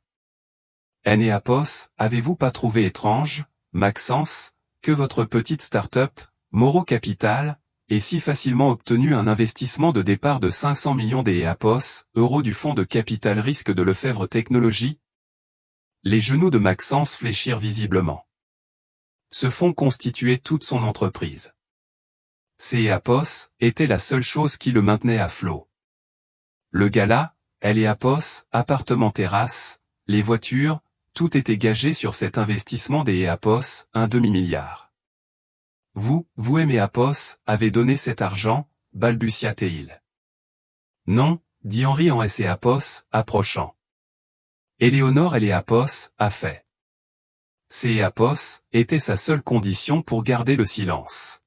Eapos, avez-vous pas trouvé étrange, Maxence, que votre petite start-up, Moreau Capital, ait si facilement obtenu un investissement de départ de 500 millions des Eapos, euros du fonds de capital risque de Lefebvre Technologies? Les genoux de Maxence fléchirent visiblement. Ce fonds constituait toute son entreprise. Ces Eapos était la seule chose qui le maintenait à flot. Le gala, Eapos, appartement terrasse, les voitures, tout était gagé sur cet investissement des Eapos, un demi-milliard. Vous Eapos, avez donné cet argent, balbutia-t-il. Non, dit Henri en Eapos, approchant. Éléonore Eapos, a fait. Ces Eapos, était sa seule condition pour garder le silence.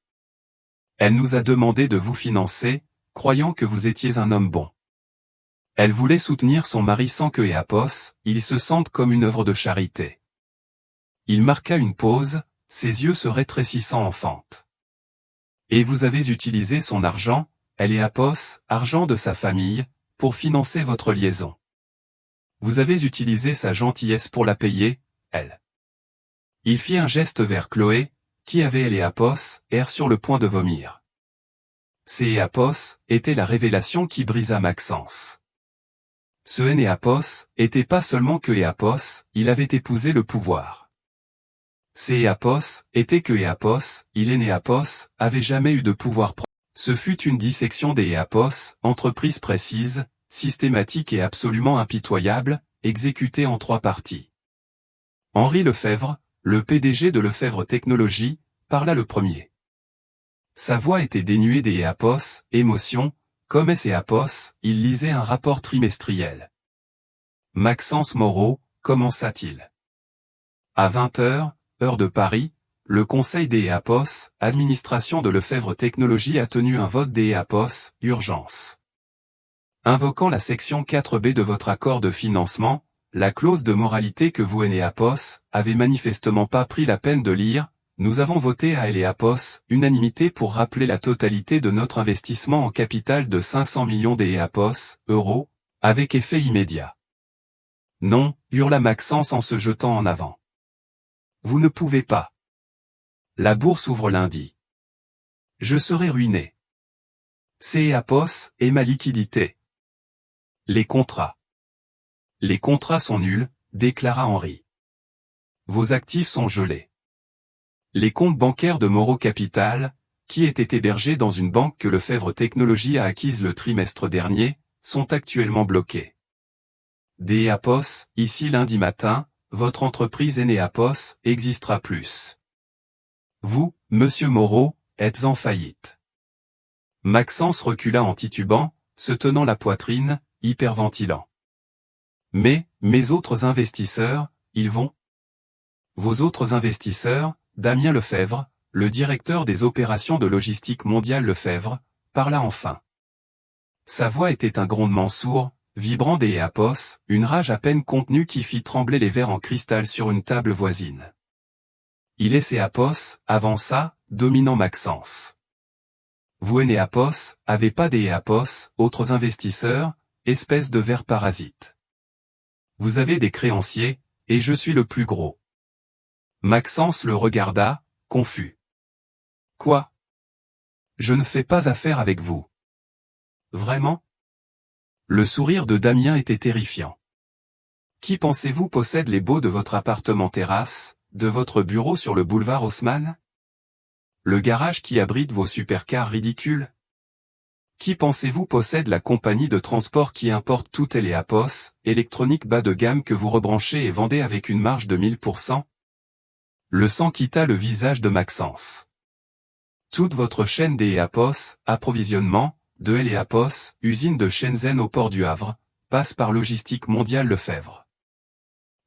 Elle nous a demandé de vous financer, croyant que vous étiez un homme bon. Elle voulait soutenir son mari sans que Eapos, il se sente comme une œuvre de charité. Il marqua une pause, ses yeux se rétrécissant en fente. Et vous avez utilisé son argent, Eapos, argent de sa famille, pour financer votre liaison. Vous avez utilisé sa gentillesse pour la payer, elle. Il fit un geste vers Chloé, qui avait Eapos, air sur le point de vomir. Ces Eapos, était la révélation qui brisa Maxence. Ce Eapos, était pas seulement que Eapos, il avait épousé le pouvoir. Ces Eapos, était que Eapos, il Eapos, avait jamais eu de pouvoir propre. Ce fut une dissection des Eapos, entreprise précise, systématique et absolument impitoyable, exécutée en 3 parties. Henri Lefebvre, le PDG de Lefebvre Technologies, parla le premier. Sa voix était dénuée des Eapos, émotion, comme Eapos, il lisait un rapport trimestriel. Maxence Moreau, commença-t-il. À 20h, heure de Paris, le Conseil des Eapos, administration de Lefebvre Technologies a tenu un vote des Eapos, urgence. Invoquant la section 4B de votre accord de financement, la clause de moralité que vous Eapos, avez manifestement pas pris la peine de lire, nous avons voté à Eapos, unanimité pour rappeler la totalité de notre investissement en capital de 500 millions d'Eapos, euros, avec effet immédiat. Non, hurla Maxence en se jetant en avant. Vous ne pouvez pas. La bourse ouvre lundi. Je serai ruiné. C'est Eapos, et ma liquidité. Les contrats. Les contrats sont nuls, déclara Henri. Vos actifs sont gelés. Les comptes bancaires de Moreau Capital, qui étaient hébergés dans une banque que Lefebvre Technologies a acquise le trimestre dernier, sont actuellement bloqués. Des Eapos, ici lundi matin, votre entreprise Eapos existera plus. Vous, monsieur Moreau, êtes en faillite. Maxence recula en titubant, se tenant la poitrine, hyperventilant. Mais, mes autres investisseurs, ils vont? Vos autres investisseurs, Damien Lefebvre, le directeur des opérations de logistique mondiale Lefebvre, parla enfin. Sa voix était un grondement sourd, vibrant des Apos, une rage à peine contenue qui fit trembler les verres en cristal sur une table voisine. Il est ces Apos, avant ça, dominant Maxence. Vous et Apos, avez pas des Apos, autres investisseurs, espèce de vers parasites. Vous avez des créanciers, et je suis le plus gros. Maxence le regarda, confus. Quoi? Je ne fais pas affaire avec vous. Vraiment? Le sourire de Damien était terrifiant. Qui pensez-vous possède les baux de votre appartement-terrasse, de votre bureau sur le boulevard Haussmann? Le garage qui abrite vos supercars ridicules? Qui pensez-vous possède la compagnie de transport qui importe toutes les Apos, électronique bas de gamme que vous rebranchez et vendez avec une marge de 1000%? Le sang quitta le visage de Maxence. Toute votre chaîne des Apos, approvisionnement, de les Apos, usine de Shenzhen au port du Havre, passe par Logistique Mondiale Lefebvre.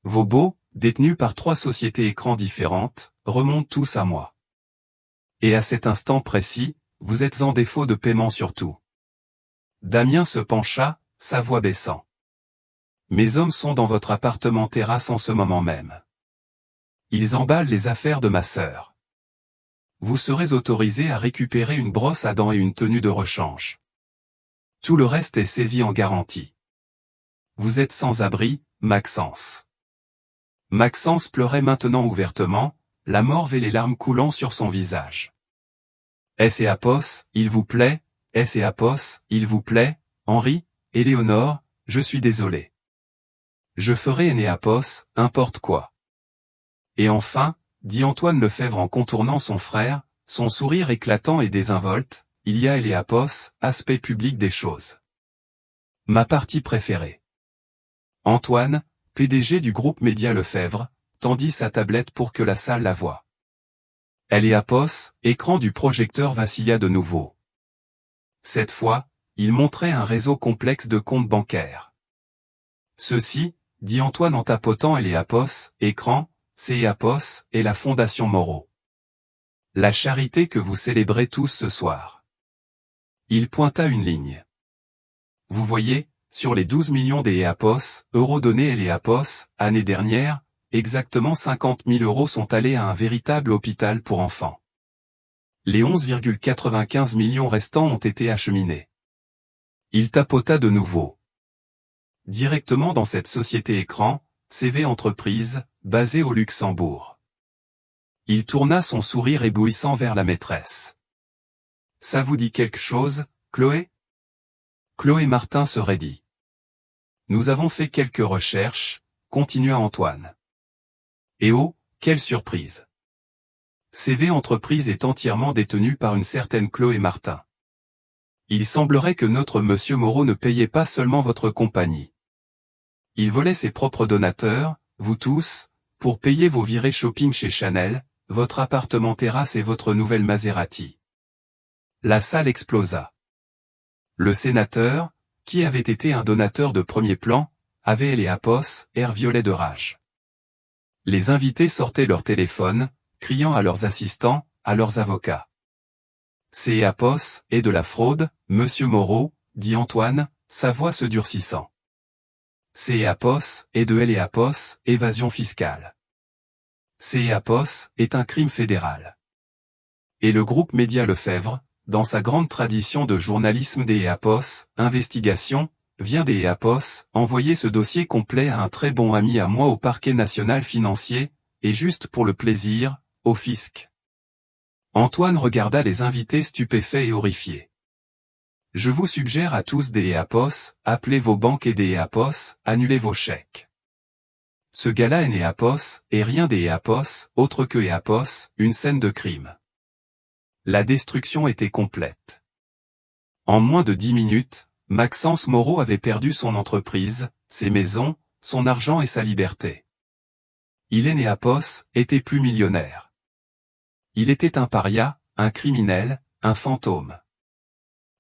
Vos baux, détenus par 3 sociétés écrans différentes, remontent tous à moi. Et à cet instant précis, vous êtes en défaut de paiement sur tout. Damien se pencha, sa voix baissant. Mes hommes sont dans votre appartement-terrasse en ce moment même. Ils emballent les affaires de ma sœur. Vous serez autorisé à récupérer une brosse à dents et une tenue de rechange. Tout le reste est saisi en garantie. Vous êtes sans abri, Maxence. Maxence pleurait maintenant ouvertement, la morve et les larmes coulant sur son visage. Et Apos, il vous plaît, et Apos, il vous plaît, Henri, Éléonore, je suis désolé. Je ferai Apos, importe quoi. Et enfin, dit Antoine Lefebvre en contournant son frère, son sourire éclatant et désinvolte, il y a Apos, aspect public des choses. Ma partie préférée. Antoine, PDG du groupe Média Lefebvre, tendit sa tablette pour que la salle la voie. Apos, écran du projecteur vacilla de nouveau. Cette fois, il montrait un réseau complexe de comptes bancaires. Ceci, dit Antoine en tapotant Apos, écran, c'est Apos, et la Fondation Moreau. La charité que vous célébrez tous ce soir. Il pointa une ligne. Vous voyez, sur les 12 millions des Apos, euros donnés Apos, année dernière, exactement 50 000 euros sont allés à un véritable hôpital pour enfants. Les 11,95 millions restants ont été acheminés. Il tapota de nouveau. Directement dans cette société écran, CV Entreprise, basée au Luxembourg. Il tourna son sourire éblouissant vers la maîtresse. Ça vous dit quelque chose, Chloé? Chloé Martin se raidit. Nous avons fait quelques recherches, continua Antoine. Et oh, quelle surprise! CV Entreprise est entièrement détenue par une certaine Chloé Martin. Il semblerait que notre monsieur Moreau ne payait pas seulement votre compagnie. Il volait ses propres donateurs, vous tous, pour payer vos virées shopping chez Chanel, votre appartement terrasse et votre nouvelle Maserati. La salle explosa. Le sénateur, qui avait été un donateur de premier plan, avait les Apos, air violet de rage. Les invités sortaient leur téléphone, criant à leurs assistants, à leurs avocats. C'est Apos, et de la fraude, monsieur Moreau, dit Antoine, sa voix se durcissant. C'est Apos, et de Apos, évasion fiscale. C'est Apos, est un crime fédéral. Et le groupe Média Lefebvre, dans sa grande tradition de journalisme des Apos, investigation, vient des Apos, envoyer ce dossier complet à un très bon ami à moi au parquet national financier, et juste pour le plaisir, au fisc. Antoine regarda les invités stupéfaits et horrifiés. Je vous suggère à tous des Apos, appelez vos banques et des Apos, annulez vos chèques. Ce gars-là est Apos, et rien des Apos, autre que Apos, une scène de crime. La destruction était complète. En moins de 10 minutes, Maxence Moreau avait perdu son entreprise, ses maisons, son argent et sa liberté. Il est Apos, était plus millionnaire. Il était un paria, un criminel, un fantôme.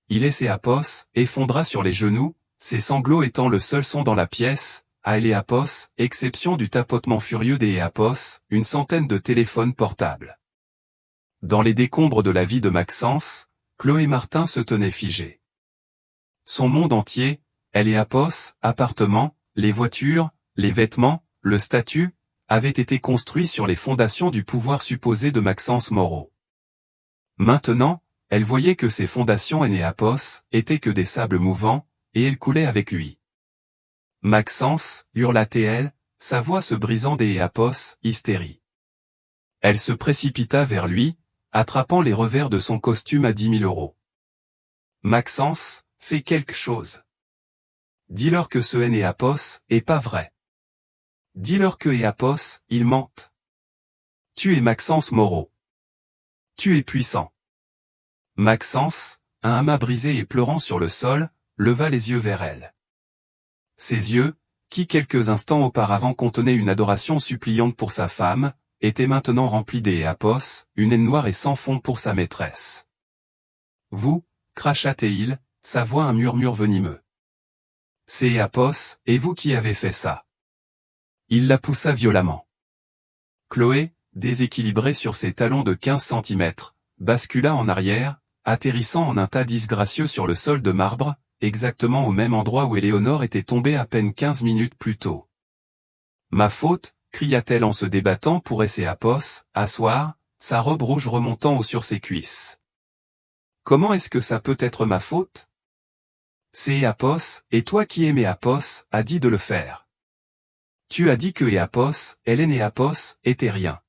Il est Apos, effondra sur les genoux, ses sanglots étant le seul son dans la pièce, à Eléapos, exception du tapotement furieux des Éapos, une centaine de téléphones portables. Dans les décombres de la vie de Maxence, Chloé Martin se tenait figée. Son monde entier, Eléapos, appartements, les voitures, les vêtements, le statut, avait été construit sur les fondations du pouvoir supposé de Maxence Moreau. Maintenant, elle voyait que ces fondations Enéapos étaient que des sables mouvants, et elle coulait avec lui. Maxence, hurla-t-elle, sa voix se brisant des Éapos, hystérie. Elle se précipita vers lui, attrapant les revers de son costume à 10 000 €. Maxence, fais quelque chose. Dis-leur que ce Enéapos est pas vrai. Dis-leur que Éapos, ils mentent. Tu es Maxence Moreau. Tu es puissant. Maxence, un amas brisé et pleurant sur le sol, leva les yeux vers elle. Ses yeux, qui quelques instants auparavant contenaient une adoration suppliante pour sa femme, étaient maintenant remplis d'Éapos, une haine noire et sans fond pour sa maîtresse. Vous, cracha-t-il, sa voix un murmure venimeux. C'est Éapos, et vous qui avez fait ça. Il la poussa violemment. Chloé, déséquilibrée sur ses talons de 15 centimètres, bascula en arrière, atterrissant en un tas disgracieux sur le sol de marbre, exactement au même endroit où Éléonore était tombée à peine 15 minutes plus tôt. Ma faute, cria-t-elle en se débattant pour Éapos, asseoir, sa robe rouge remontant haut sur ses cuisses. Comment est-ce que ça peut être ma faute? C'est Éapos, et toi qui aimais Éapos, a dit de le faire. Tu as dit que Éapos, Eléapos, était rien.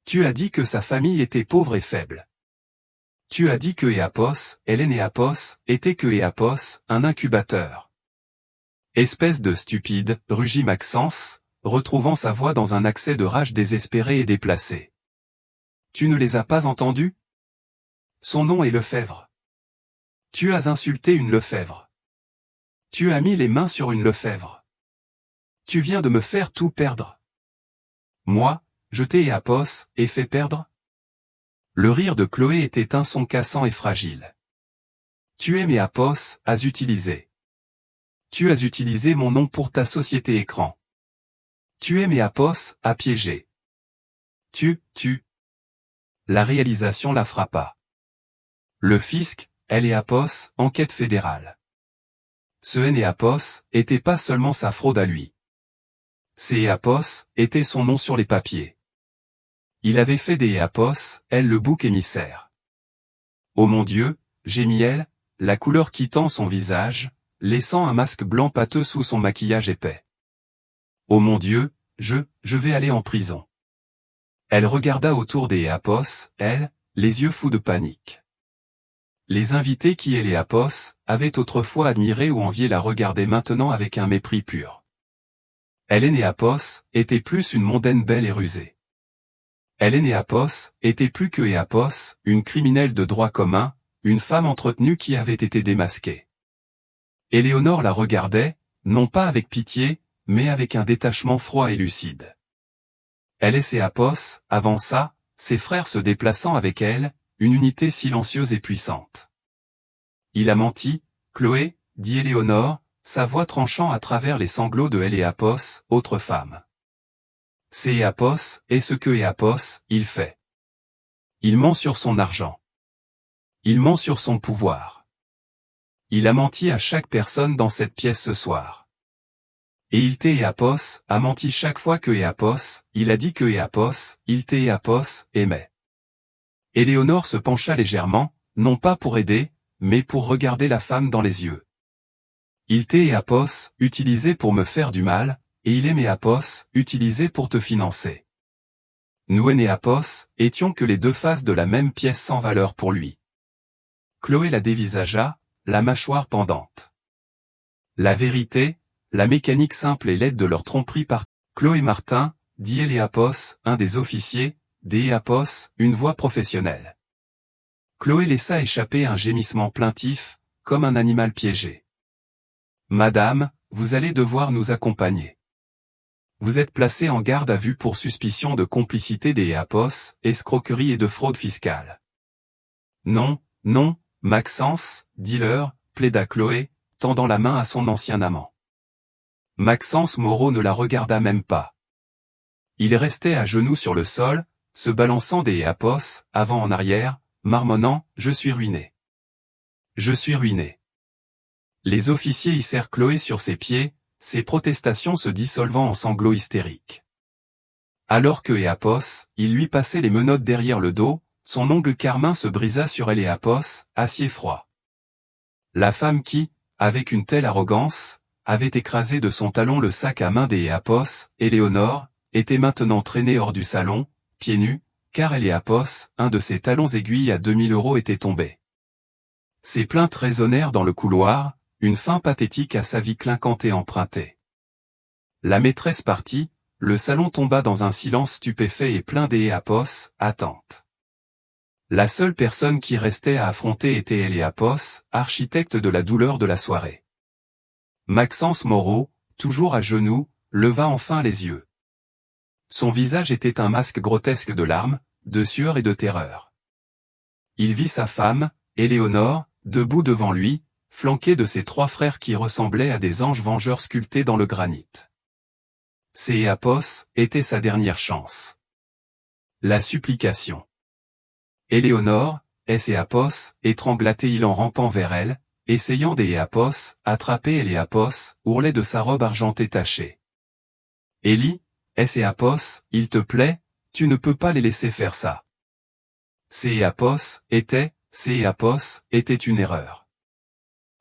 Tu as dit que sa famille était pauvre et faible. Tu as dit que Éapos, Eléapos, était que Éapos, un incubateur. Espèce de stupide, rugit Maxence, retrouvant sa voix dans un accès de rage désespéré et déplacé. Tu ne les as pas entendus? Son nom est Lefebvre. Tu as insulté une Lefebvre. Tu as mis les mains sur une Lefebvre. Tu viens de me faire tout perdre. Moi, je t'ai Éapos, et fait perdre? Le rire de Chloé était un son cassant et fragile. Tu aimes Éapos, as utilisé. Tu as utilisé mon nom pour ta société écran. Tu aimes Éapos, a piégé. Tu. La réalisation la frappa. Le fisc, Eléapos, enquête fédérale. Ce Enéapos était pas seulement sa fraude à lui. C'est Éapos, était son nom sur les papiers. Il avait fait des Éapos, elle le bouc émissaire. Oh mon Dieu, gémit elle, la couleur quittant son visage, laissant un masque blanc pâteux sous son maquillage épais. Oh mon Dieu, je vais aller en prison. Elle regarda autour des Éapos, elle, les yeux fous de panique. Les invités qui Éapos avaient autrefois admiré ou envié la regardaient maintenant avec un mépris pur. Eléapos était plus une mondaine belle et rusée. Eléapos était plus que Éapos, une criminelle de droit commun, une femme entretenue qui avait été démasquée. Éléonore la regardait, non pas avec pitié, mais avec un détachement froid et lucide. Éapos avança, ses frères se déplaçant avec elle, une unité silencieuse et puissante. Il a menti, Chloé, dit Éléonore, sa voix tranchant à travers les sanglots de Éapos, autre femme. C'est Éapos, et ce que Éapos, il fait. Il ment sur son argent. Il ment sur son pouvoir. Il a menti à chaque personne dans cette pièce ce soir. Et Éapos a menti chaque fois que Éapos, il a dit que Éapos, Éapos, aimait. Éléonore se pencha légèrement, non pas pour aider, mais pour regarder la femme dans les yeux. Éapos, utilisé pour me faire du mal, et il est Éapos, utilisé pour te financer. Nous Éapos, étions que les deux faces de la même pièce sans valeur pour lui. Chloé la dévisagea, la mâchoire pendante. La vérité, la mécanique simple et laide de leur tromperie par Chloé Martin, dit Éapos, un des officiers, d'Éapos, une voix professionnelle. Chloé laissa échapper un gémissement plaintif, comme un animal piégé. Madame, vous allez devoir nous accompagner. Vous êtes placée en garde à vue pour suspicion de complicité d'Éapos, escroquerie et de fraude fiscale. Non, Maxence, dis-leur, plaida Chloé, tendant la main à son ancien amant. Maxence Moreau ne la regarda même pas. Il restait à genoux sur le sol, se balançant des apos, avant en arrière, marmonnant « Je suis ruiné. Je suis ruiné ». Les officiers hissèrent Chloé sur ses pieds, ses protestations se dissolvant en sanglots hystériques. Alors que Apos, il lui passait les menottes derrière le dos, son ongle carmin se brisa sur elle et Apos, acier froid. La femme qui, avec une telle arrogance, avait écrasé de son talon le sac à main des Apos, Éléonore, était maintenant traînée hors du salon, pieds nus, car Apos, un de ses talons aiguilles à 2000 € était tombé. Ses plaintes résonnèrent dans le couloir, une fin pathétique à sa vie clinquante et empruntée. La maîtresse partit, le salon tomba dans un silence stupéfait et plein d'Apos, attente. La seule personne qui restait à affronter était Apos, architecte de la douleur de la soirée. Maxence Moreau, toujours à genoux, leva enfin les yeux. Son visage était un masque grotesque de larmes, de sueur et de terreur. Il vit sa femme, Éléonore, debout devant lui, flanquée de ses 3 frères qui ressemblaient à des anges vengeurs sculptés dans le granit. Ces Apos était sa dernière chance. La supplication. Éléonore, Apos, étrangla-t-il en rampant vers elle, essayant Apos, attraper Apos, ourlait de sa robe argentée tachée. Élie, Apos, il te plaît, tu ne peux pas les laisser faire ça. Apos était une erreur.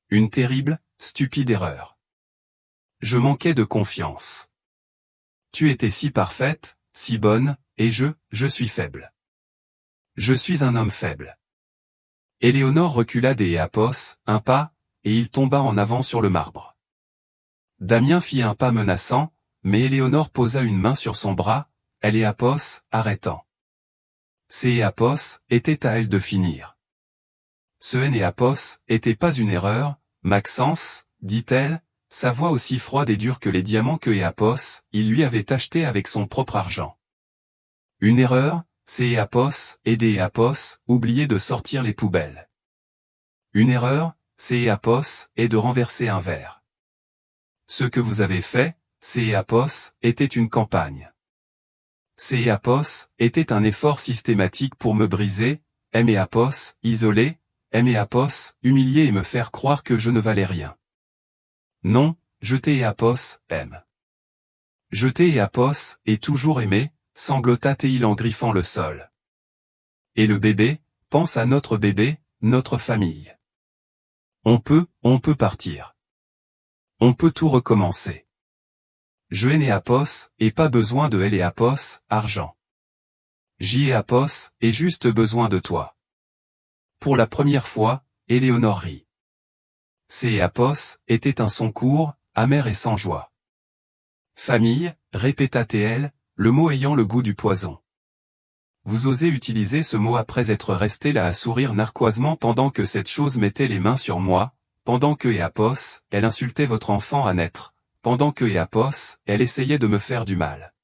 Une terrible, stupide erreur. Je manquais de confiance. Tu étais si parfaite, si bonne, et je suis faible. Je suis un homme faible. Éléonore recula Apos, un pas, et il tomba en avant sur le marbre. Damien fit un pas menaçant, mais Éléonore posa une main sur son bras, Apos, arrêtant. Apos était à elle de finir. Ce Apos était pas une erreur, Maxence, dit-elle, sa voix aussi froide et dure que les diamants que Apos, il lui avait achetés avec son propre argent. Une erreur, Apos, et Apos, oublier de sortir les poubelles. Une erreur, Apos, est de renverser un verre. Ce que vous avez fait, Apos, était une campagne. Apos, était un effort systématique pour me briser, Apos, isoler, Apos, humilier et me faire croire que je ne valais rien. Non, je t'ai Apos, aime. Je t'ai Apos, et toujours aimé, sanglota-t-il en griffant le sol. Et le bébé, pense à notre bébé, notre famille. On peut partir. On peut tout recommencer. Je Apos, et pas besoin de Apos, argent. Apos, et juste besoin de toi. Pour la première fois, Éléonore rit. Apos, était un son court, amer et sans joie. Famille, répéta-t-elle, le mot ayant le goût du poison. Vous osez utiliser ce mot après être resté là à sourire narquoisement pendant que cette chose mettait les mains sur moi, pendant que Apos, elle insultait votre enfant à naître, pendant que Apos, elle essayait de me faire du mal.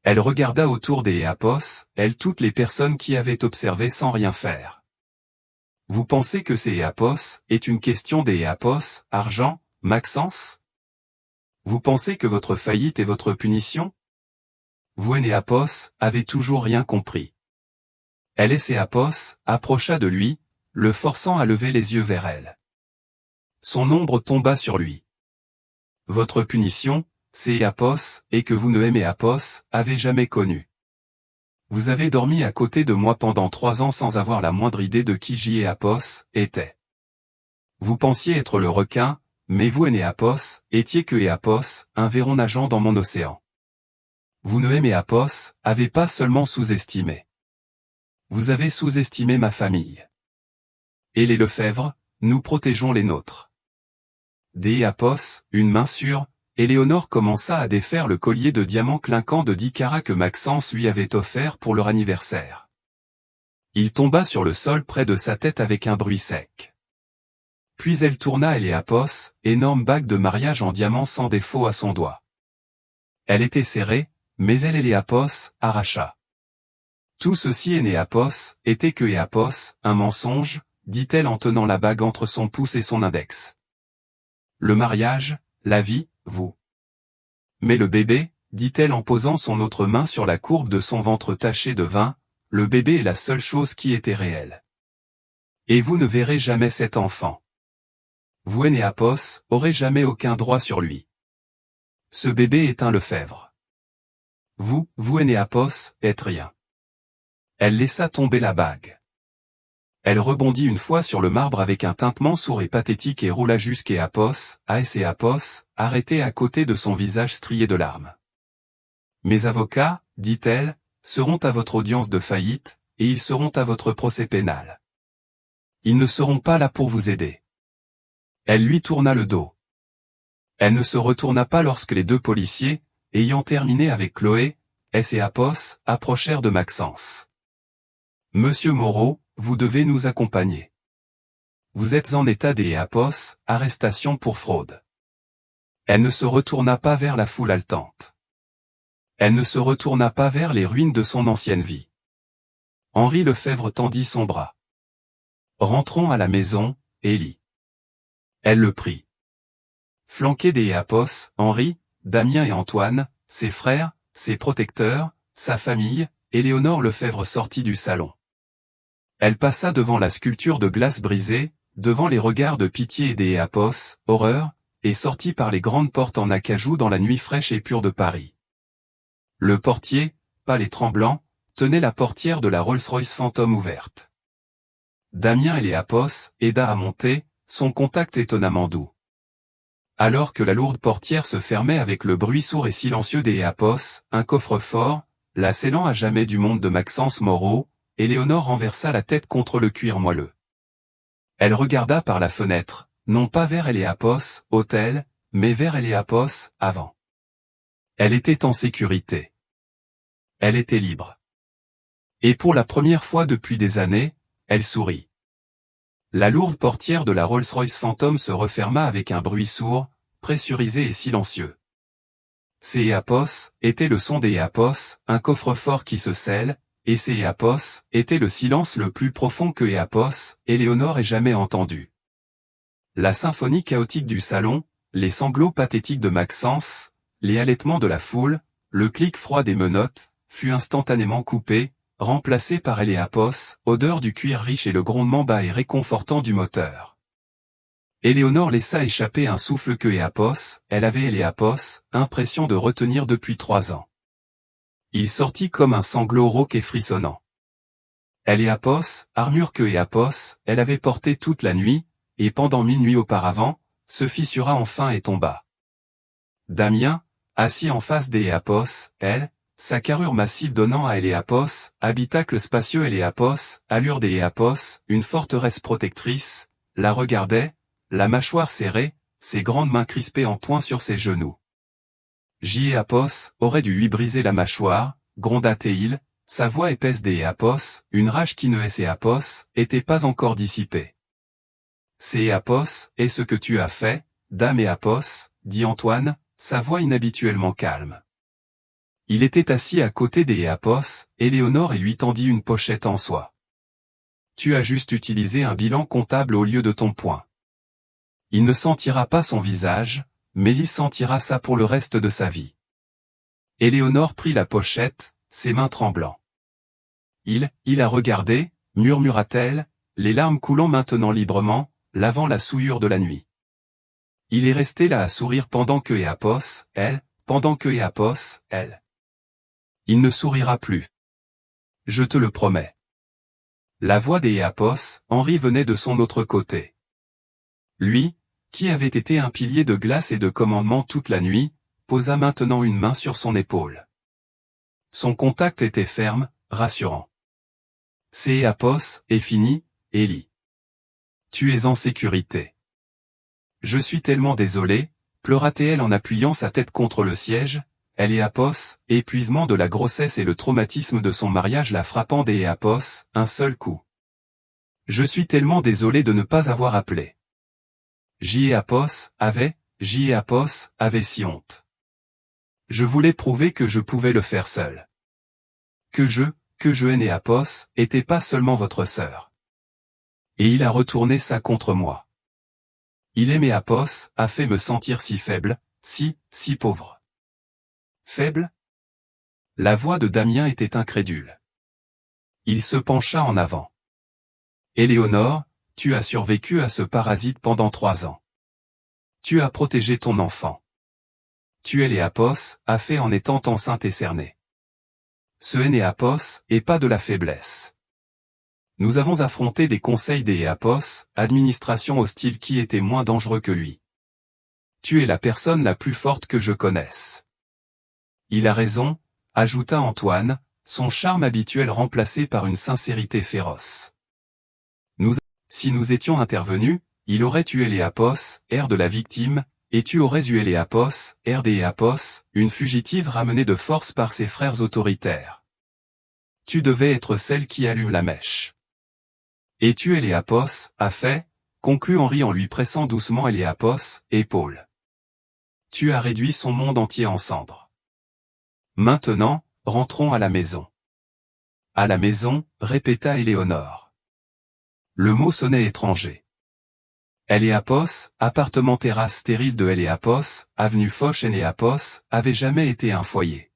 Elle regarda autour Apos, toutes les personnes qui avaient observé sans rien faire. Vous pensez que Apos est une question Apos, argent, Maxence? Vous pensez que votre faillite est votre punition? Vous Apos, avez toujours rien compris. Apos, approcha de lui, le forçant à lever les yeux vers elle. Son ombre tomba sur lui. Votre punition, Apos, et que vous ne Apos, avez jamais connu. Vous avez dormi à côté de moi pendant 3 ans sans avoir la moindre idée de qui Apos était. Vous pensiez être le requin, mais vous Apos, étiez que Apos, un verron nageant dans mon océan. Vous ne Apos, avez pas seulement sous-estimé. Vous avez sous-estimé ma famille. Et les Lefebvre, nous protégeons les nôtres. Apos, une main sûre, Éléonore commença à défaire le collier de diamants clinquant de 10 carats que Maxence lui avait offert pour leur anniversaire. Il tomba sur le sol près de sa tête avec un bruit sec. Puis elle tourna Apos, énorme bague de mariage en diamant sans défaut à son doigt. Elle était serrée, mais Apos, arracha. Tout ceci Apos, était que Apos, un mensonge, dit-elle en tenant la bague entre son pouce et son index. Le mariage, la vie, vous. Mais le bébé, dit-elle en posant son autre main sur la courbe de son ventre taché de vin, le bébé est la seule chose qui était réelle. Et vous ne verrez jamais cet enfant. Vous et Apos aurez jamais aucun droit sur lui. Ce bébé est un Lefebvre. Vous et Apos, êtes rien. Elle laissa tomber la bague. Elle rebondit une fois sur le marbre avec un tintement sourd et pathétique et roula jusqu'à Apos, arrêté à côté de son visage strié de larmes. Mes avocats, dit-elle, seront à votre audience de faillite, et ils seront à votre procès pénal. Ils ne seront pas là pour vous aider. Elle lui tourna le dos. Elle ne se retourna pas lorsque les deux policiers, ayant terminé avec Chloé, et Apos, approchèrent de Maxence. Monsieur Moreau, vous devez nous accompagner. Vous êtes en état Apos, arrestation pour fraude. Elle ne se retourna pas vers la foule haletante. Elle ne se retourna pas vers les ruines de son ancienne vie. Henri Lefebvre tendit son bras. Rentrons à la maison, Élie. Elle le prit. Flanqué Apos, Henri, Damien et Antoine, ses frères, ses protecteurs, sa famille, Éléonore Lefebvre sortit du salon. Elle passa devant la sculpture de glace brisée, devant les regards de pitié et Apos, horreur, et sortit par les grandes portes en acajou dans la nuit fraîche et pure de Paris. Le portier, pâle et tremblant, tenait la portière de la Rolls-Royce fantôme ouverte. Damien et Apos aida à monter, son contact étonnamment doux. Alors que la lourde portière se fermait avec le bruit sourd et silencieux Apos, un coffre-fort, la scellant à jamais du monde de Maxence Moreau, Éléonore renversa la tête contre le cuir moelleux. Elle regarda par la fenêtre, non pas vers Apos, hôtel, mais vers Apos, avant. Elle était en sécurité. Elle était libre. Et pour la première fois depuis des années, elle sourit. La lourde portière de la Rolls-Royce fantôme se referma avec un bruit sourd, pressurisé et silencieux. Apos était le son Apos, un coffre-fort qui se scelle, et Apos était le silence le plus profond que Apos, Éléonore ait jamais entendu. La symphonie chaotique du salon, les sanglots pathétiques de Maxence, les halètements de la foule, le clic froid des menottes, fut instantanément coupé, remplacé par Apos, odeur du cuir riche et le grondement bas et réconfortant du moteur. Éléonore laissa échapper un souffle que Apos, elle avait Apos, impression de retenir depuis 3 ans. Il sortit comme un sanglot rauque et frissonnant. Apos, armure que Apos, elle avait portée toute la nuit, et pendant 1000 nuits auparavant, se fissura enfin et tomba. Damien, assis en face Apos, sa carrure massive donnant à Apos, habitacle spacieux Apos, allure Apos, une forteresse protectrice, la regardait, la mâchoire serrée, ses grandes mains crispées en poing sur ses genoux. Apos aurait dû lui briser la mâchoire, gronda-t-il, sa voix épaisse Apos, une rage qui ne Apos, était pas encore dissipée. Apos, est ce que tu as fait, dame Apos, dit Antoine, sa voix inhabituellement calme. Il était assis à côté Apos, Éléonore et lui tendit une pochette en soie. Tu as juste utilisé un bilan comptable au lieu de ton poing. Il ne sentira pas son visage, mais il sentira ça pour le reste de sa vie. Éléonore prit la pochette, ses mains tremblant. Il a regardé, murmura-t-elle, les larmes coulant maintenant librement, lavant la souillure de la nuit. Il est resté là à sourire pendant que Apos, elle. Il ne sourira plus. Je te le promets. La voix Apos, Henri venait de son autre côté. Lui, qui avait été un pilier de glace et de commandement toute la nuit, posa maintenant une main sur son épaule. Son contact était ferme, rassurant. Apos, est fini, Élie. Tu es en sécurité. Je suis tellement désolé, pleura-t-elle en appuyant sa tête contre le siège, Apos, épuisement de la grossesse et le traumatisme de son mariage la frappant Apos, un seul coup. Je suis tellement désolé de ne pas avoir appelé. Apos avait si honte. Je voulais prouver que je pouvais le faire seul. Que je Apos, était pas seulement votre sœur. Et il a retourné ça contre moi. Il aimait Apos, a fait me sentir si faible, si pauvre. Faible? La voix de Damien était incrédule. Il se pencha en avant. Éléonore, tu as survécu à ce parasite pendant 3 ans. Tu as protégé ton enfant. Tu es Léapos, a fait en étant enceinte et cernée. Ce est Néapos, et pas de la faiblesse. Nous avons affronté des conseils des Éapos, administration hostile qui était moins dangereux que lui. Tu es la personne la plus forte que je connaisse. Il a raison, ajouta Antoine, son charme habituel remplacé par une sincérité féroce. Si nous étions intervenus, il aurait tué Léapos, air de la victime, et tu aurais eu Léapos, air des Éapos, une fugitive ramenée de force par ses frères autoritaires. Tu devais être celle qui allume la mèche. Et tu Léapos, a fait, conclut Henri en lui pressant doucement Léapos, épaule. Tu as réduit son monde entier en cendres. Maintenant, rentrons à la maison. À la maison, répéta Éléonore. Le mot sonnait étranger. Léapos, appartement terrasse stérile de Léapos, avenue Foch et Léapos, avait jamais été un foyer.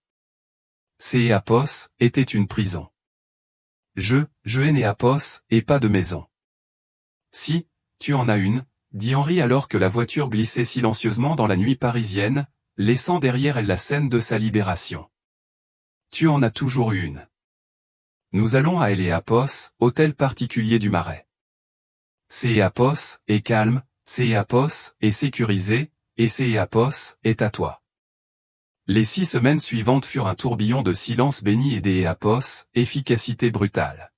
Léapos était une prison. Je ai Léapos, et pas de maison. Si, tu en as une, dit Henri alors que la voiture glissait silencieusement dans la nuit parisienne, laissant derrière elle la scène de sa libération. Tu en as toujours eu une. Nous allons à Léapos, hôtel particulier du Marais. Léapos est calme, Léapos est sécurisé, et Léapos est à toi. Les 6 semaines suivantes furent un tourbillon de silence béni et d'Éapos, efficacité brutale.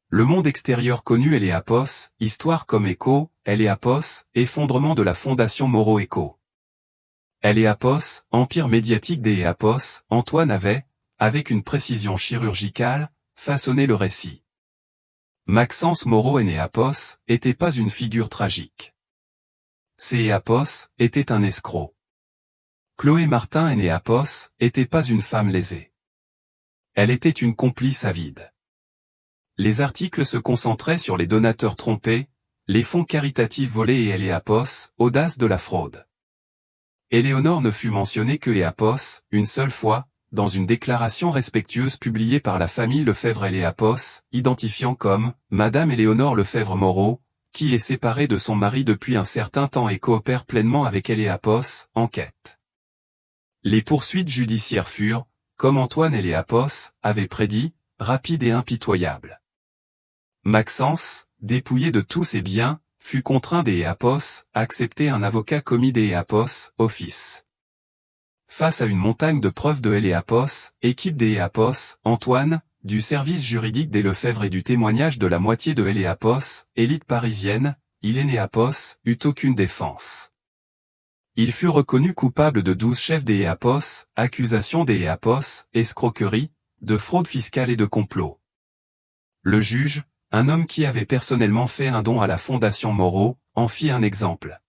Le monde extérieur connut Léapos, histoire comme écho, Léapos, effondrement de la fondation Moreau-Écho. Léapos, empire médiatique d'Éapos, Antoine avait, avec une précision chirurgicale, façonné le récit. Maxence Moreau et Néapos était pas une figure tragique. Léapos était un escroc. Chloé Martin et Néapos était pas une femme lésée. Elle était une complice avide. Les articles se concentraient sur les donateurs trompés, les fonds caritatifs volés et Léapos, audace de la fraude. Éléonore ne fut mentionnée que Léapos, une seule fois, dans une déclaration respectueuse publiée par la famille Lefebvre et Léapos, identifiant comme « Madame Éléonore Lefebvre-Moreau », qui est séparée de son mari depuis un certain temps et coopère pleinement avec Léapos, enquête. Les poursuites judiciaires furent, comme Antoine et Léapos avaient prédit, rapides et impitoyables. Maxence, dépouillé de tous ses biens, fut contraint des Léapos à accepter un avocat commis des Léapos, office. Face à une montagne de preuves de Léapos, équipe des Léapos, Antoine, du service juridique des Lefebvre et du témoignage de la moitié de Léapos, élite parisienne, Léapos, eut aucune défense. Il fut reconnu coupable de 12 chefs des Léapos, accusations des Léapos, escroquerie, de fraude fiscale et de complot. Le juge, un homme qui avait personnellement fait un don à la Fondation Moreau, en fit un exemple.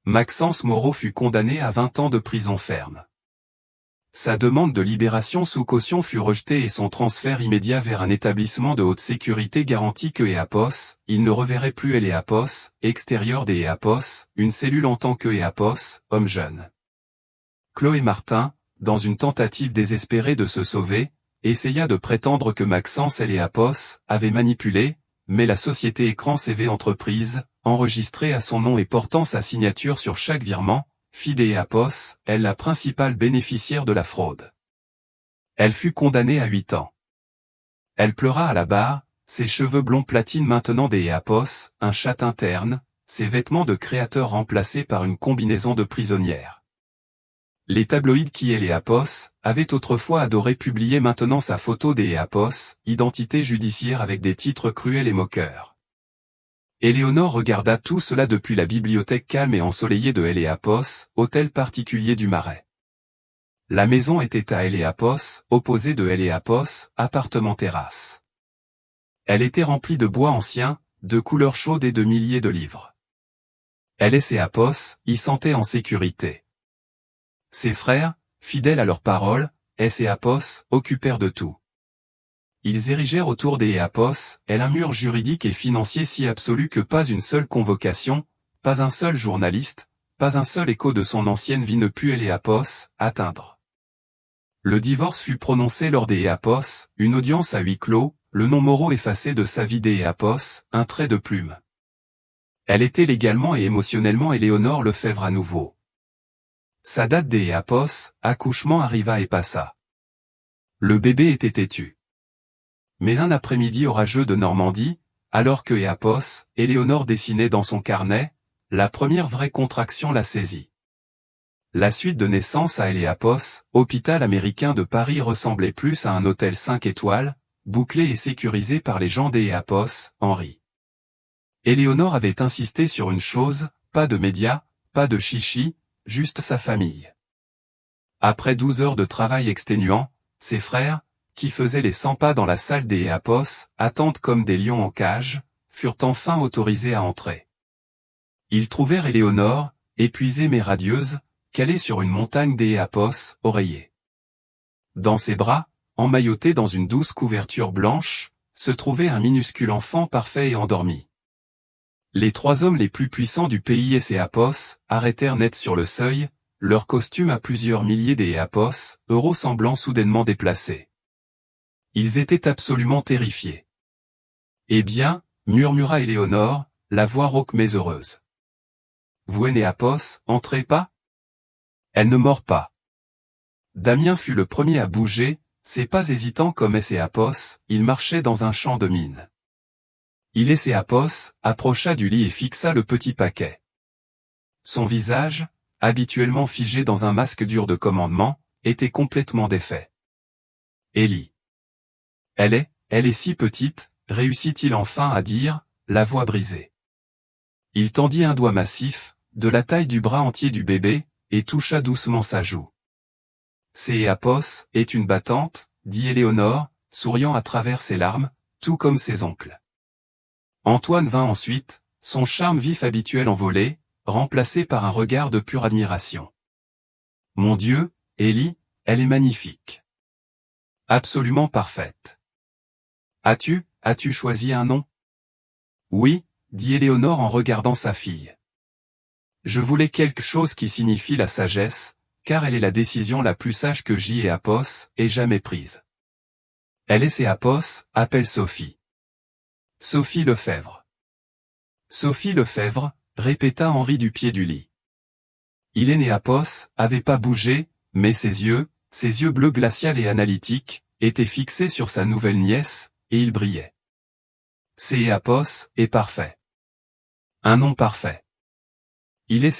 Maxence Moreau fut condamné à 20 ans de prison ferme. Sa demande de libération sous caution fut rejetée et son transfert immédiat vers un établissement de haute sécurité garantit que Léapos, il ne reverrait plus Léapos, extérieur des Léapos, une cellule en tant que Léapos, homme jeune. Chloé Martin, dans une tentative désespérée de se sauver, essaya de prétendre que Maxence et Léapos avaient manipulé, mais la société Écran CV Entreprise, enregistrée à son nom et portant sa signature sur chaque virement, fit des Léapos, elle la principale bénéficiaire de la fraude. Elle fut condamnée à 8 ans. Elle pleura à la barre, ses cheveux blonds platine maintenant des Léapos, un châtain terne, ses vêtements de créateur remplacés par une combinaison de prisonnière. Les tabloïds qui Léapos avaient autrefois adoré publier maintenant sa photo des Léapos, identité judiciaire avec des titres cruels et moqueurs. Éléonore regarda tout cela depuis la bibliothèque calme et ensoleillée de Léapos, hôtel particulier du Marais. La maison était à Léapos, opposée de Léapos, appartement terrasse. Elle était remplie de bois ancien, de couleurs chaudes et de milliers de livres. Léapos y sentait en sécurité. Ses frères, fidèles à leur parole, Léapos, occupèrent de tout. Ils érigèrent autour des Léapos, un mur juridique et financier si absolu que pas une seule convocation, pas un seul journaliste, pas un seul écho de son ancienne vie ne put Léapos atteindre. Le divorce fut prononcé lors des Apos, une audience à huis clos, le nom Moreau effacé de sa vie des Apos, un trait de plume. Elle était légalement et émotionnellement Éléonore Lefebvre à nouveau. Sa date des Apos, accouchement arriva et passa. Le bébé était têtu. Mais un après-midi orageux de Normandie, alors que Apos, Éléonore dessinait dans son carnet, la première vraie contraction la saisit. La suite de naissance à Apos, hôpital américain de Paris ressemblait plus à un hôtel 5 étoiles, bouclé et sécurisé par les gens des Apos, Henri. Éléonore avait insisté sur une chose, pas de médias, pas de chichi, juste sa famille. Après 12 heures de travail exténuant, ses frères, qui faisaient les 100 pas dans la salle des Apos, attentes comme des lions en cage, furent enfin autorisés à entrer. Ils trouvèrent Éléonore, épuisée mais radieuse, calée sur une montagne des Apos, oreillée. Dans ses bras, emmailloté dans une douce couverture blanche, se trouvait un minuscule enfant parfait et endormi. Les 3 hommes les plus puissants du pays et Apos, arrêtèrent net sur le seuil, leur costume à plusieurs milliers des Apos, euros semblant soudainement déplacés. Ils étaient absolument terrifiés. Eh bien, murmura Éléonore, la voix rauque mais heureuse. Vous Apos, entrez pas? Elle ne mord pas. Damien fut le premier à bouger, ses pas hésitants comme Apos, il marchait dans un champ de mine. Il Apos, approcha du lit et fixa le petit paquet. Son visage, habituellement figé dans un masque dur de commandement, était complètement défait. Élie. Elle est si petite, réussit-il enfin à dire, la voix brisée. Il tendit un doigt massif, de la taille du bras entier du bébé, et toucha doucement sa joue. C'est Apos, est une battante, dit Éléonore, souriant à travers ses larmes, tout comme ses oncles. Antoine vint ensuite, son charme vif habituel envolé, remplacé par un regard de pure admiration. Mon Dieu, Élie, elle est magnifique. Absolument parfaite. As-tu choisi un nom? Oui, dit Éléonore en regardant sa fille. Je voulais quelque chose qui signifie la sagesse, car elle est la décision la plus sage que Apos ait jamais prise. Elle Apos, appelle Sophie. Sophie Lefebvre. Sophie Lefebvre, répéta Henri du pied du lit. Apos avait pas bougé, mais ses yeux bleus glacial et analytiques, étaient fixés sur sa nouvelle nièce, et ils brillaient. C'est Apos, est parfait. Un nom parfait.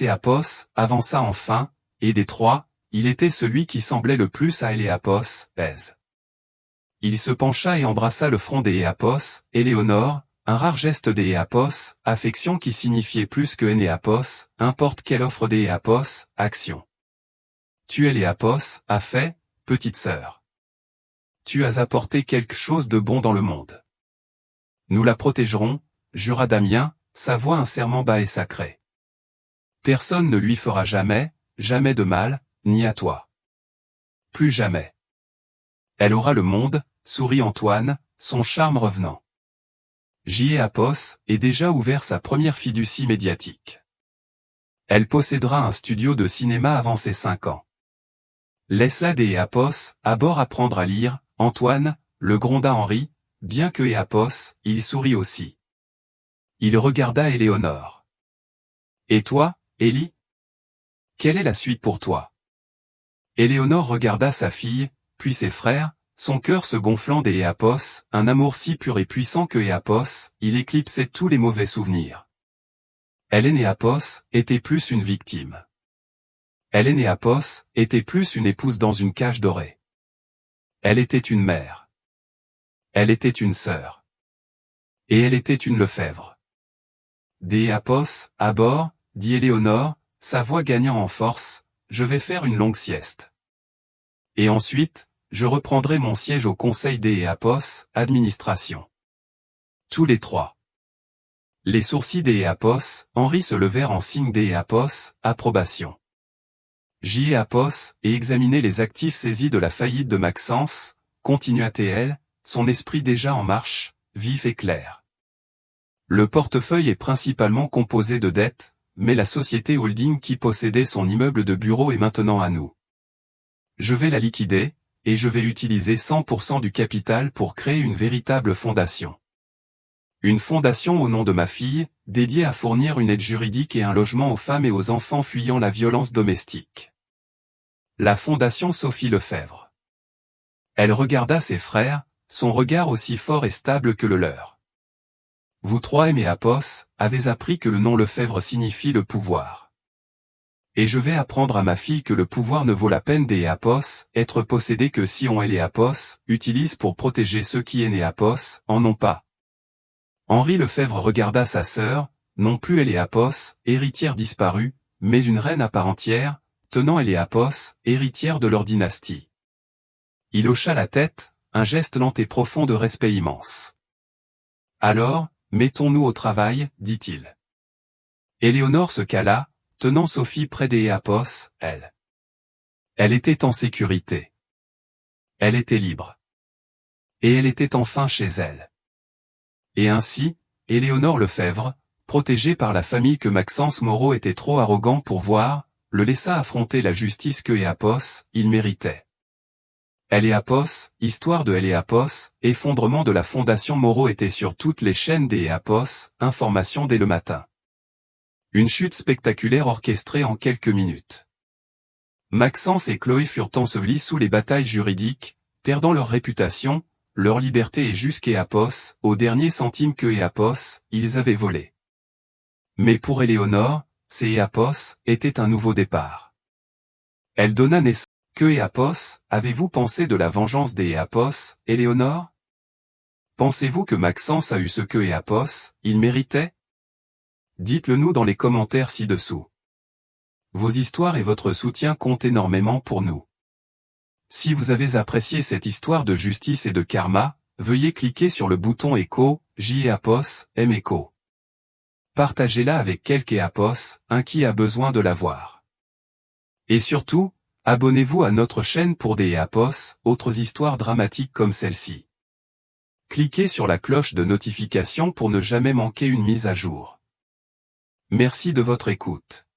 Apos, avança enfin, et des trois, il était celui qui semblait le plus à Apos, aise. Il se pencha et embrassa le front Apos, Éléonore, un rare geste Apos, affection qui signifiait plus que Apos, importe quelle offre Apos, action. Tu Apos, a fait, petite sœur. Tu as apporté quelque chose de bon dans le monde. Nous la protégerons, jura Damien, sa voix un serment bas et sacré. Personne ne lui fera jamais de mal, ni à toi. Plus jamais. Elle aura le monde, sourit Antoine, son charme revenant. Apos est déjà ouvert sa première fiducie médiatique. Elle possédera un studio de cinéma avant ses 5 ans. Laisse-la Apos, à bord apprendre à lire, Antoine, le gronda Henri, bien que Apos, il sourit aussi. Il regarda Éléonore. Et toi, Élie? Quelle est la suite pour toi? Éléonore regarda sa fille, puis ses frères, son cœur se gonflant Apos, un amour si pur et puissant que Apos, il éclipsait tous les mauvais souvenirs. Apos, était plus une victime. Apos, était plus une épouse dans une cage dorée. Elle était une mère. Elle était une sœur. Et elle était une Lefebvre. Apos, à bord, dit Éléonore, sa voix gagnant en force, je vais faire une longue sieste. Et ensuite, je reprendrai mon siège au conseil Apos, administration. Tous les trois. Les sourcils Apos, Henri se levèrent en signe Apos, approbation. Apos, et examiner les actifs saisis de la faillite de Maxence, continua-t-elle, son esprit déjà en marche, vif et clair. Le portefeuille est principalement composé de dettes, mais la société holding qui possédait son immeuble de bureau est maintenant à nous. Je vais la liquider, et je vais utiliser 100% du capital pour créer une véritable fondation. Une fondation au nom de ma fille, dédiée à fournir une aide juridique et un logement aux femmes et aux enfants fuyant la violence domestique. La Fondation Sophie Lefebvre. Elle regarda ses frères, son regard aussi fort et stable que le leur. Vous trois aimés Apos, avez appris que le nom Lefebvre signifie le pouvoir. Et je vais apprendre à ma fille que le pouvoir ne vaut la peine des Apos, être possédé que si on est les Apos, utilise pour protéger ceux qui aiment Apos, en ont pas. Henri Lefebvre regarda sa sœur, non plus elle est Apos, héritière disparue, mais une reine à part entière, tenant elle est Apos, héritière de leur dynastie. Il hocha la tête, un geste lent et profond de respect immense. Alors, mettons-nous au travail, dit-il. Éléonore se cala, tenant Sophie près des Apos, elle. Elle était en sécurité. Elle était libre. Et elle était enfin chez elle. Et ainsi, Éléonore Lefebvre, protégée par la famille que Maxence Moreau était trop arrogant pour voir, le laissa affronter la justice que Apos, il méritait. Apos, histoire de Apos, effondrement de la fondation Moreau était sur toutes les chaînes des Apos, information dès le matin. Une chute spectaculaire orchestrée en quelques minutes. Maxence et Chloé furent ensevelis sous les batailles juridiques, perdant leur réputation, leur liberté et jusqu'à Apos, au dernier centime que Apos, ils avaient volé. Mais pour Éléonore, ces Apos, était un nouveau départ. Elle donna naissance. Que Apos, avez-vous pensé de la vengeance des Apos, Éléonore? Pensez-vous que Maxence a eu ce que Apos, il méritait? Dites-le nous dans les commentaires ci-dessous. Vos histoires et votre soutien comptent énormément pour nous. Si vous avez apprécié cette histoire de justice et de karma, veuillez cliquer sur le bouton écho, Apos, aime écho. Partagez-la avec quelque Apos, un qui a besoin de la voir. Et surtout, abonnez-vous à notre chaîne pour des Apos, autres histoires dramatiques comme celle-ci. Cliquez sur la cloche de notification pour ne jamais manquer une mise à jour. Merci de votre écoute.